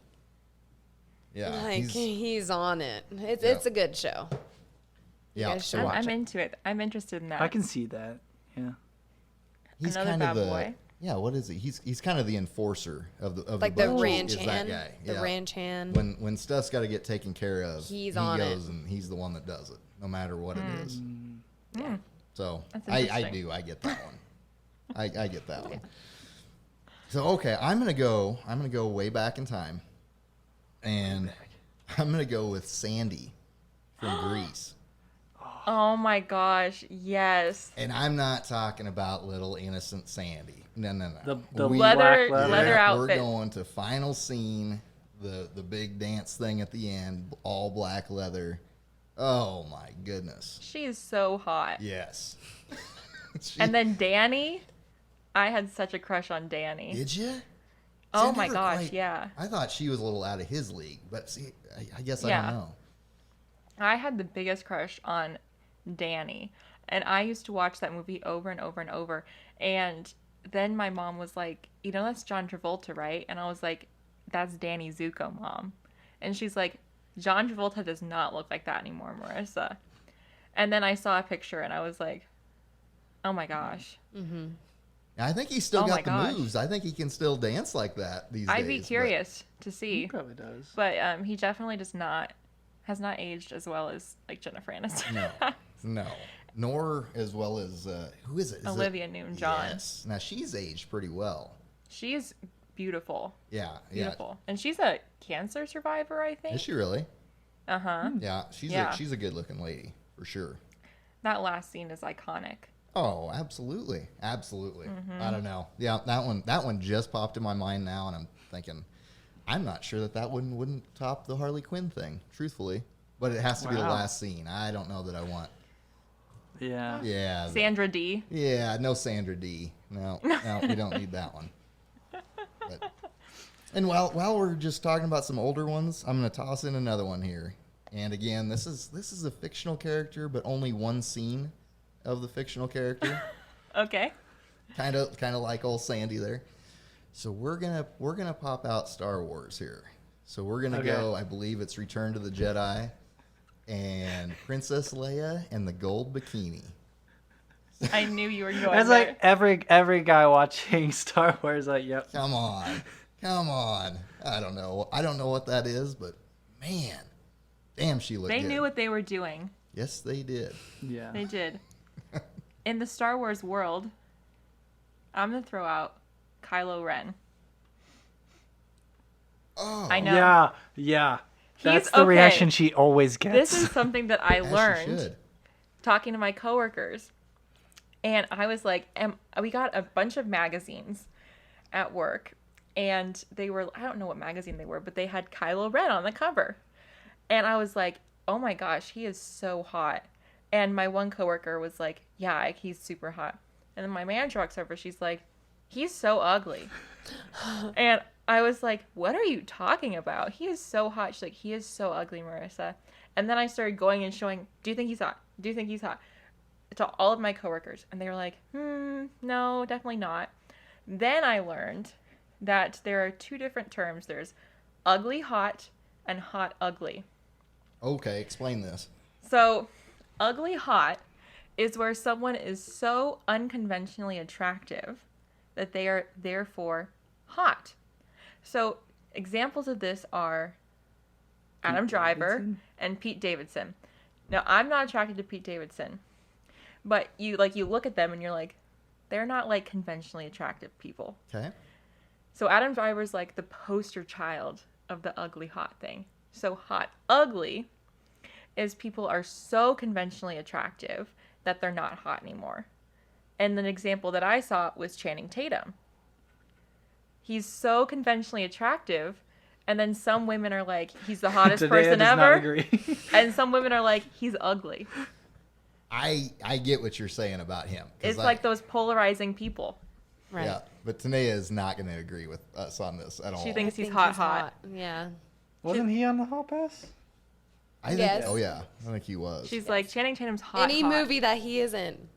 Yeah, Like he's on it. It's Yeah. it's a good show. yeah. guys should I'm, watch I'm it. into it. I'm interested in that. I can see that. Yeah. He's Another kind bad of the boy. yeah. What is he? He's kind of the enforcer of Like the the bunch, ranch is that hand. guy. The Yeah. ranch hand. When stuff's got to get taken care of, He's he on it. goes and he's the one that does it, no matter what it is. Yeah. So That's I interesting. do. I get that one. I get that one. So okay, I'm gonna go way back in time, and I'm gonna go with Sandy from Greece. Oh my gosh, yes. And I'm not talking about little innocent Sandy. No. The Leather black leather We're outfit. going to final scene, the big dance thing at the end, all black leather. Oh my goodness. She is so hot. Yes. And then Danny, I had such a crush on Danny. Did you? Oh my gosh, yeah. I thought she was a little out of his league, but see, I guess I Yeah. don't know. I had the biggest crush on Danny. And I used to watch that movie over and over and over. And then my mom was like, you know, that's John Travolta, right? And I was like, that's Danny Zuko, Mom. And she's like, John Travolta does not look like that anymore, Marissa. And then I saw a picture and I was like, oh my gosh. I think he's still Oh my got the gosh. moves. I think he can still dance like that these days. I'd be curious to see. He probably does. But he definitely has not aged as well as like Jennifer Aniston. No. Nor as well as, who is it? Olivia Newton-John. Yes. Now, she's aged pretty well. She's beautiful. Yeah. Beautiful. And she's a cancer survivor, I Yeah. think. Is she really? Uh-huh. Yeah. Yeah. She's a good-looking lady, for sure. That last scene is iconic. Oh, absolutely. Absolutely. Mm-hmm. I don't know. Yeah, that one just popped in my mind now, and I'm thinking, I'm not sure that wouldn't top the Harley Quinn thing, truthfully. But it has to be the Wow. last scene. I don't know that I want. Yeah. Yeah. Sandra D. Yeah, no Sandra D. No, we don't need that one. But, and while we're just talking about some older ones, I'm going to toss in another one here. And again, this is a fictional character, but only one scene of the fictional character. Okay. kind of like old Sandy there. So we're gonna pop out Star Wars here. So we're gonna go. I believe it's Return to the Jedi, and Princess Leia and the gold bikini. I knew you were going That's there. like every guy watching Star Wars. Like, yep. Come on. I don't know what that is, but man, damn, she looked They good. knew what they were doing. Yes, they did. Yeah. They did. In the Star Wars world, I'm going to throw out Kylo Ren. Oh, I know. Yeah. He's That's the okay. reaction she always gets. This is something that I as she learned should. talking to my coworkers. And I was like, we got a bunch of magazines at work. And they were, I don't know what magazine they were, but they had Kylo Ren on the cover. And I was like, oh my gosh, he is so hot. And my one coworker was like, yeah, he's super hot. And then my manager walks over, she's like, he's so ugly. And I was like, what are you talking about? He is so hot. She's like, he is so ugly, Marissa. And then I started going and showing, do you think he's hot? Do you think he's hot? To all of my coworkers. And they were like, no, definitely not. Then I learned that there are two different terms. There's ugly hot and hot ugly. Okay, explain this. So, ugly hot is where someone is so unconventionally attractive that they are therefore hot. So, examples of this are Adam Driver and Pete Davidson. Now, I'm not attracted to Pete Davidson, but you look at them and you're like, they're not like conventionally attractive people. Okay. So Adam Driver's like the poster child of the ugly hot thing. So hot ugly is people are so conventionally attractive that they're not hot anymore. And an example that I saw was Channing Tatum. He's so conventionally attractive, and then some women are like, he's the hottest Tanaya person does not ever. agree. And some women are like, he's ugly. I get what you're saying about him. 'Cause It's like those polarizing people. Right. Yeah, but Tanaya is not going to agree with us on this at all. She thinks I he's think hot. Yeah. Wasn't he on the Hall Pass? I think, Yes. oh yeah, I think he was. She's like, Channing Tatum's hot. Any hot. movie that he is in,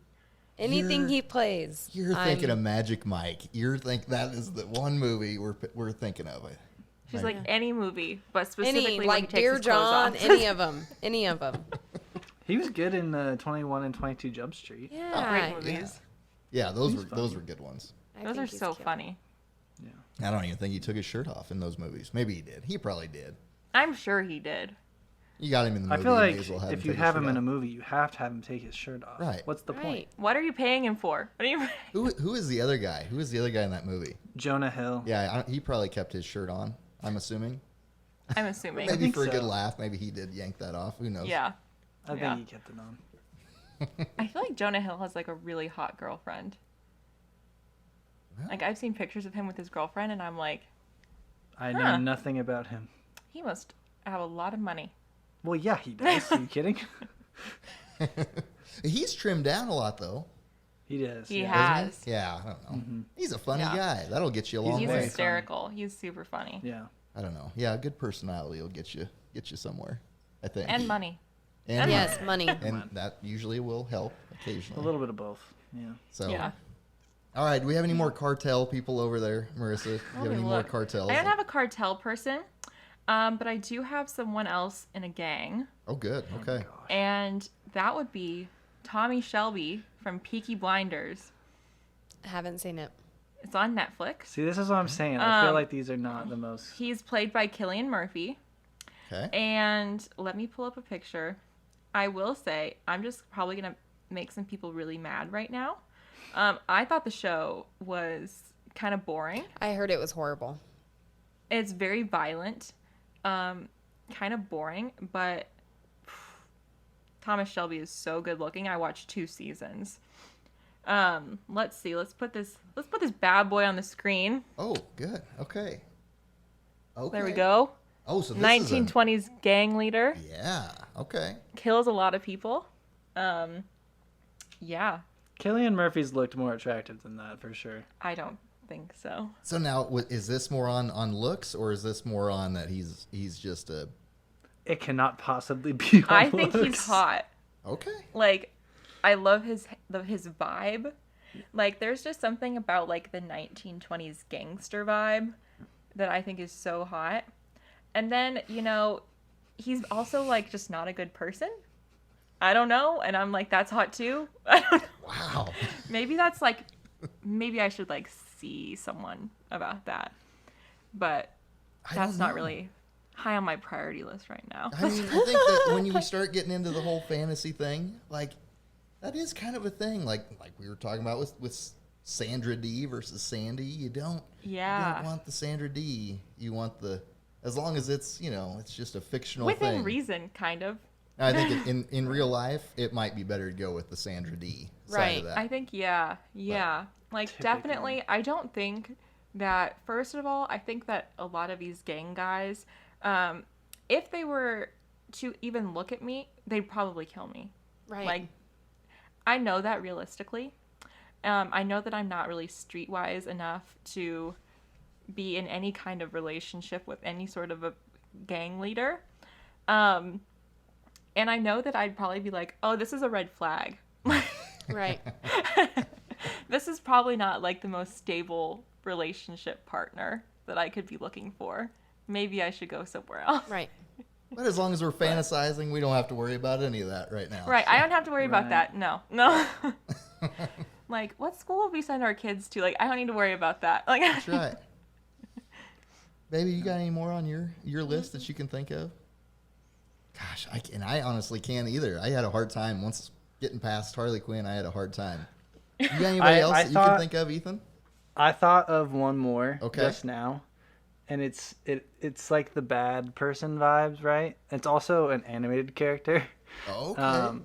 anything You're- he plays. You're thinking of Magic Mike. That is the one movie we're thinking of. She's like any movie, but specifically any when like he takes Dear his clothes John, off. any of them, any of them. He was good in 21 and 22 Jump Street. Yeah. Great movies. Yeah, those He's were funny. good ones. I Those think are he's so cute. funny. I don't even think he took his shirt off in those movies. Maybe he did. He probably did. I'm sure he did. You got him in the I movie. feel you like may as well if take you his have shirt him in a off. movie, you have to have him take his shirt off. Right. What's the Right. point? What are you paying him for? What are you? Who is the other guy? Who is the other guy in that movie? Jonah Hill. Yeah, he probably kept his shirt on. I'm assuming. I'm assuming. Maybe think for a good so. laugh. Maybe he did yank that off. Who knows? Yeah. I Yeah. think he kept it on. I feel like Jonah Hill has like a really hot girlfriend. Well, Like I've seen pictures of him with his girlfriend, and I'm like, I know Huh. nothing about him. he must have a lot of money. Well, yeah, he does. Are you kidding? he's trimmed down a lot though. He does. He yeah. Doesn't has. he? Yeah, I don't know. Mm-hmm. He's a funny Yeah. guy. That'll get you a long He's way. very hysterical. He's super funny. Yeah. I don't know. Yeah, a good personality will get you somewhere. I think. And money. And Yes, money. and that usually will help A occasionally. little bit of both. Yeah. So, Yeah. all right. Do we have any more cartel people over there, Marissa? Do you have Let me any more look. cartels? I don't have a cartel person, but I do have someone else in a gang, Oh, good. Okay. and that would be Tommy Shelby from Peaky Blinders. Haven't seen it. It's on Netflix. See, this is what I'm saying. I feel Um, like these are not the most. He's played by Cillian Murphy. Okay. And let me pull up a picture. I will say, I'm just probably going to make some people really mad right now. I thought the show was kind of boring. I heard it was horrible. It's very violent, kind of boring, but Thomas Shelby is so good looking. I watched 2 seasons. Let's see. Let's put this bad boy on the screen. Oh, good. Okay. Okay. There we go. Oh, so this 1920s gang leader. is yeah. Okay. Kills a lot of people. Yeah, Cillian Murphy's looked more attractive than that for sure. I don't think so. So now, is this more on looks, or is this more on that he's just a It cannot possibly be. On I think he's looks. hot. okay? Like, I love his vibe. Like, there's just something about like the 1920s gangster vibe that I think is so hot. And then, he's also like just not a good person. I don't know, and I'm like, that's hot too. I don't know. Wow. Maybe I should like see someone about that. But I that's don't not know. really high on my priority list right now. I mean, I think that when you start getting into the whole fantasy thing, like that is kind of a thing. Like we were talking about with Sandra D versus Sandy. You don't want the Sandra D. You want as long as it's it's just a fictional Within thing. reason, kind of. I think in real life it might be better to go with the Sandra D side Right. of that. I think, yeah. Like, Typically. definitely, I don't think that, first of all, I think that a lot of these gang guys, if they were to even look at me, they'd probably kill me. Right. Like, I know that realistically. I know that I'm not really streetwise enough to be in any kind of relationship with any sort of a gang leader. And I know that I'd probably be like, oh, this is a red flag. right. This is probably not like the most stable relationship partner that I could be looking for. Maybe I should go somewhere else. Right. But as long as we're fantasizing, we don't have to worry about any of that right now. Right. I don't have to worry about Right. that. No. Like, what school would we send our kids to? Like, I don't need to worry about that. Like, That's right. Baby, you got any more on your list that you can think of? Gosh, I honestly can't either. I had a hard time once getting past Harley Quinn. I had a hard time. You got anybody else that you can think of, Ethan? I thought of one more Okay. just now, and it's like the bad person vibes, right? It's also an animated character. Okay.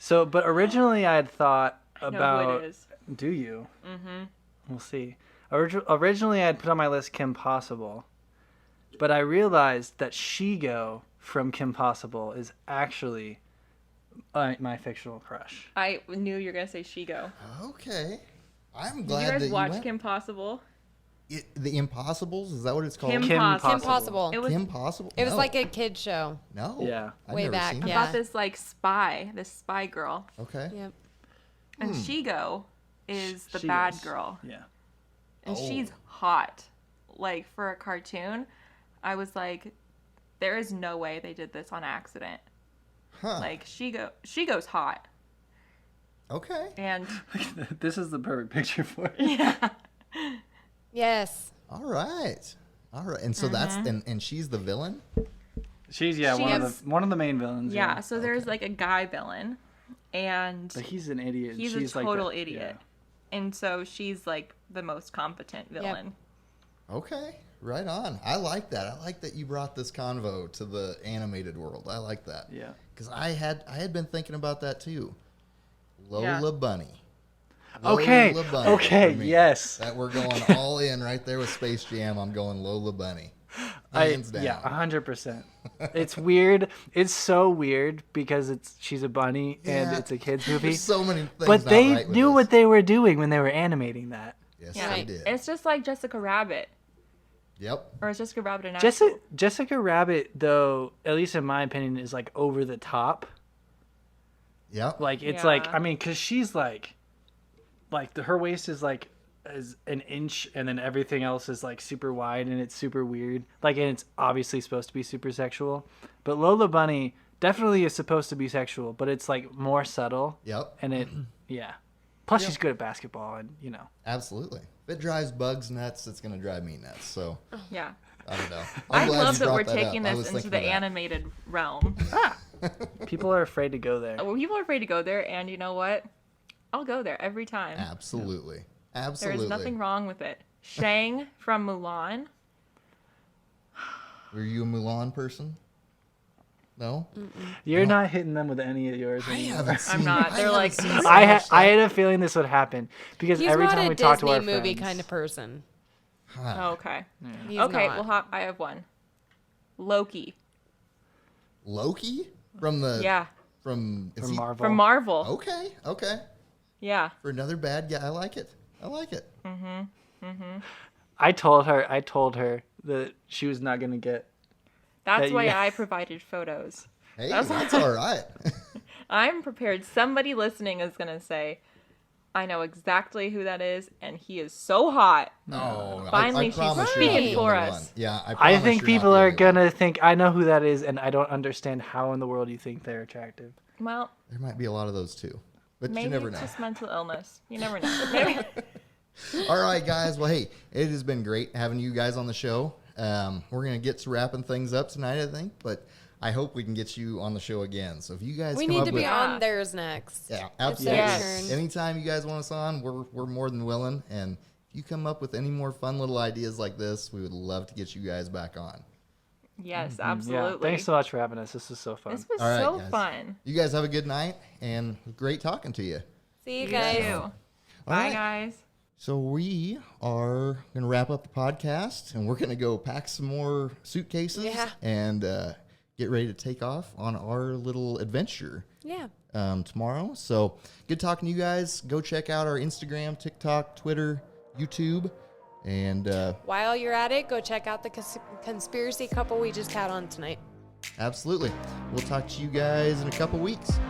But originally I had thought I know about. who it is. Do you? Mm-hmm. We'll see. Originally I had put on my list Kim Possible, but I realized that Shigo from Kim Possible is actually my fictional crush. I knew you were going to say Shigo. Okay. I'm Did glad you that guys you watch went. Kim Possible? The Impossibles? Is that what it's called? Kim Kim Possible. Kim Possible. It was Kim Possible? It was No. like a kid show. No. Yeah. I've Way never back, seen it. yeah. about this like this spy girl. Okay. Yep. And Shigo is the She bad is. girl. Yeah. And Oh. she's hot. Like, for a cartoon, I was like, there is no way they did this on accident. Huh. Like, Shigo's hot. Okay. And This is the perfect picture for it. yeah. Yes. All right. And so that's and she's the villain? She's She one of the main villains. Yeah, so there's like a guy villain, and But he's an idiot. he's She's a like total the- idiot. yeah. And so she's like the most competent villain. Okay, right on. I like that. I like that you brought this convo to the animated world. I like that. Yeah. Because I had been thinking about that too. Lola Yeah. Bunny. Okay. Lola Bunny Okay. for me. Yes. That we're going all in right there with Space Jam. I'm going Lola Bunny. Hands down. Yeah, 100%. It's weird. It's so weird because she's a bunny and Yeah. it's a kids movie. There's so many things. But not they right with knew this. what they were doing when they were animating that. Yes, Yeah, they did. it's just like Jessica Rabbit, Yep. or is Jessica Rabbit an actual? Jessica Rabbit, though, at least in my opinion, is like over the top. Yep. Like it's Yeah. like because she's like her waist is like is an inch and then everything else is like super wide and it's super weird. Like and it's obviously supposed to be super sexual, but Lola Bunny definitely is supposed to be sexual, but it's like more subtle. Yep. And it Plus Yep. she's good at basketball and Absolutely. If it drives Bugs nuts, it's going to drive me nuts. So Yeah, I don't know. I I'm glad love you that brought we're that taking up. I this was into thinking the of that. animated realm. people are afraid to go there. People are afraid to go there, and you know what? I'll go there every time. Absolutely. There Absolutely. is nothing wrong with it. Shang from Mulan. Were you a Mulan person? No? You're not hitting them with any of yours I anymore. haven't seen not. I They're haven't like- seen so I much had stuff. a feeling this would happen because He's every not time a we talk to Disney our movie friends, kind of person. Huh. Oh, okay. He's Okay, not. well, I have one. Loki. Loki? From the... Yeah, From... is from he- Marvel. from Marvel. Okay. Okay. Yeah. For another bad guy. I like it. I like it. I told her that she was not gonna get. That's That why you- I provided photos. Hey, That's- that's all right. I'm prepared. Somebody listening is going to say, I know exactly who that is, and he is so hot. No. Finally, I she's promise you're speaking not the for only us. one. Yeah, I I promise think you're people not the are only one. gonna think I know who that is, and I don't understand how in the world you think they're attractive. Well, There might be a lot of those too. But maybe you never it's know. just mental illness. You never know. Maybe. All right, guys. Well, hey, it has been great having you guys on the show. We're going to get to wrapping things up tonight, I think. But I hope we can get you on the show again. So if you guys We come need up to with... be Yeah. on theirs next. Yeah, It's their absolutely. Yes. turn. Anytime you guys want us on, we're more than willing. And if you come up with any more fun little ideas like this, we would love to get you guys back on. Yes, Yeah. absolutely. Thanks so much for having us. This was so fun. This was All right, so guys. fun. You guys have a good night, and great talking to you. See you You guys. too. All Bye, right. guys. So we are going to wrap up the podcast, and we're going to go pack some more suitcases Yeah. and get ready to take off on our little adventure Yeah. tomorrow. So good talking to you guys. Go check out our Instagram, TikTok, Twitter, YouTube, and While you're at it, go check out the conspiracy couple we just had on tonight. absolutely. We'll talk to you guys in a couple weeks.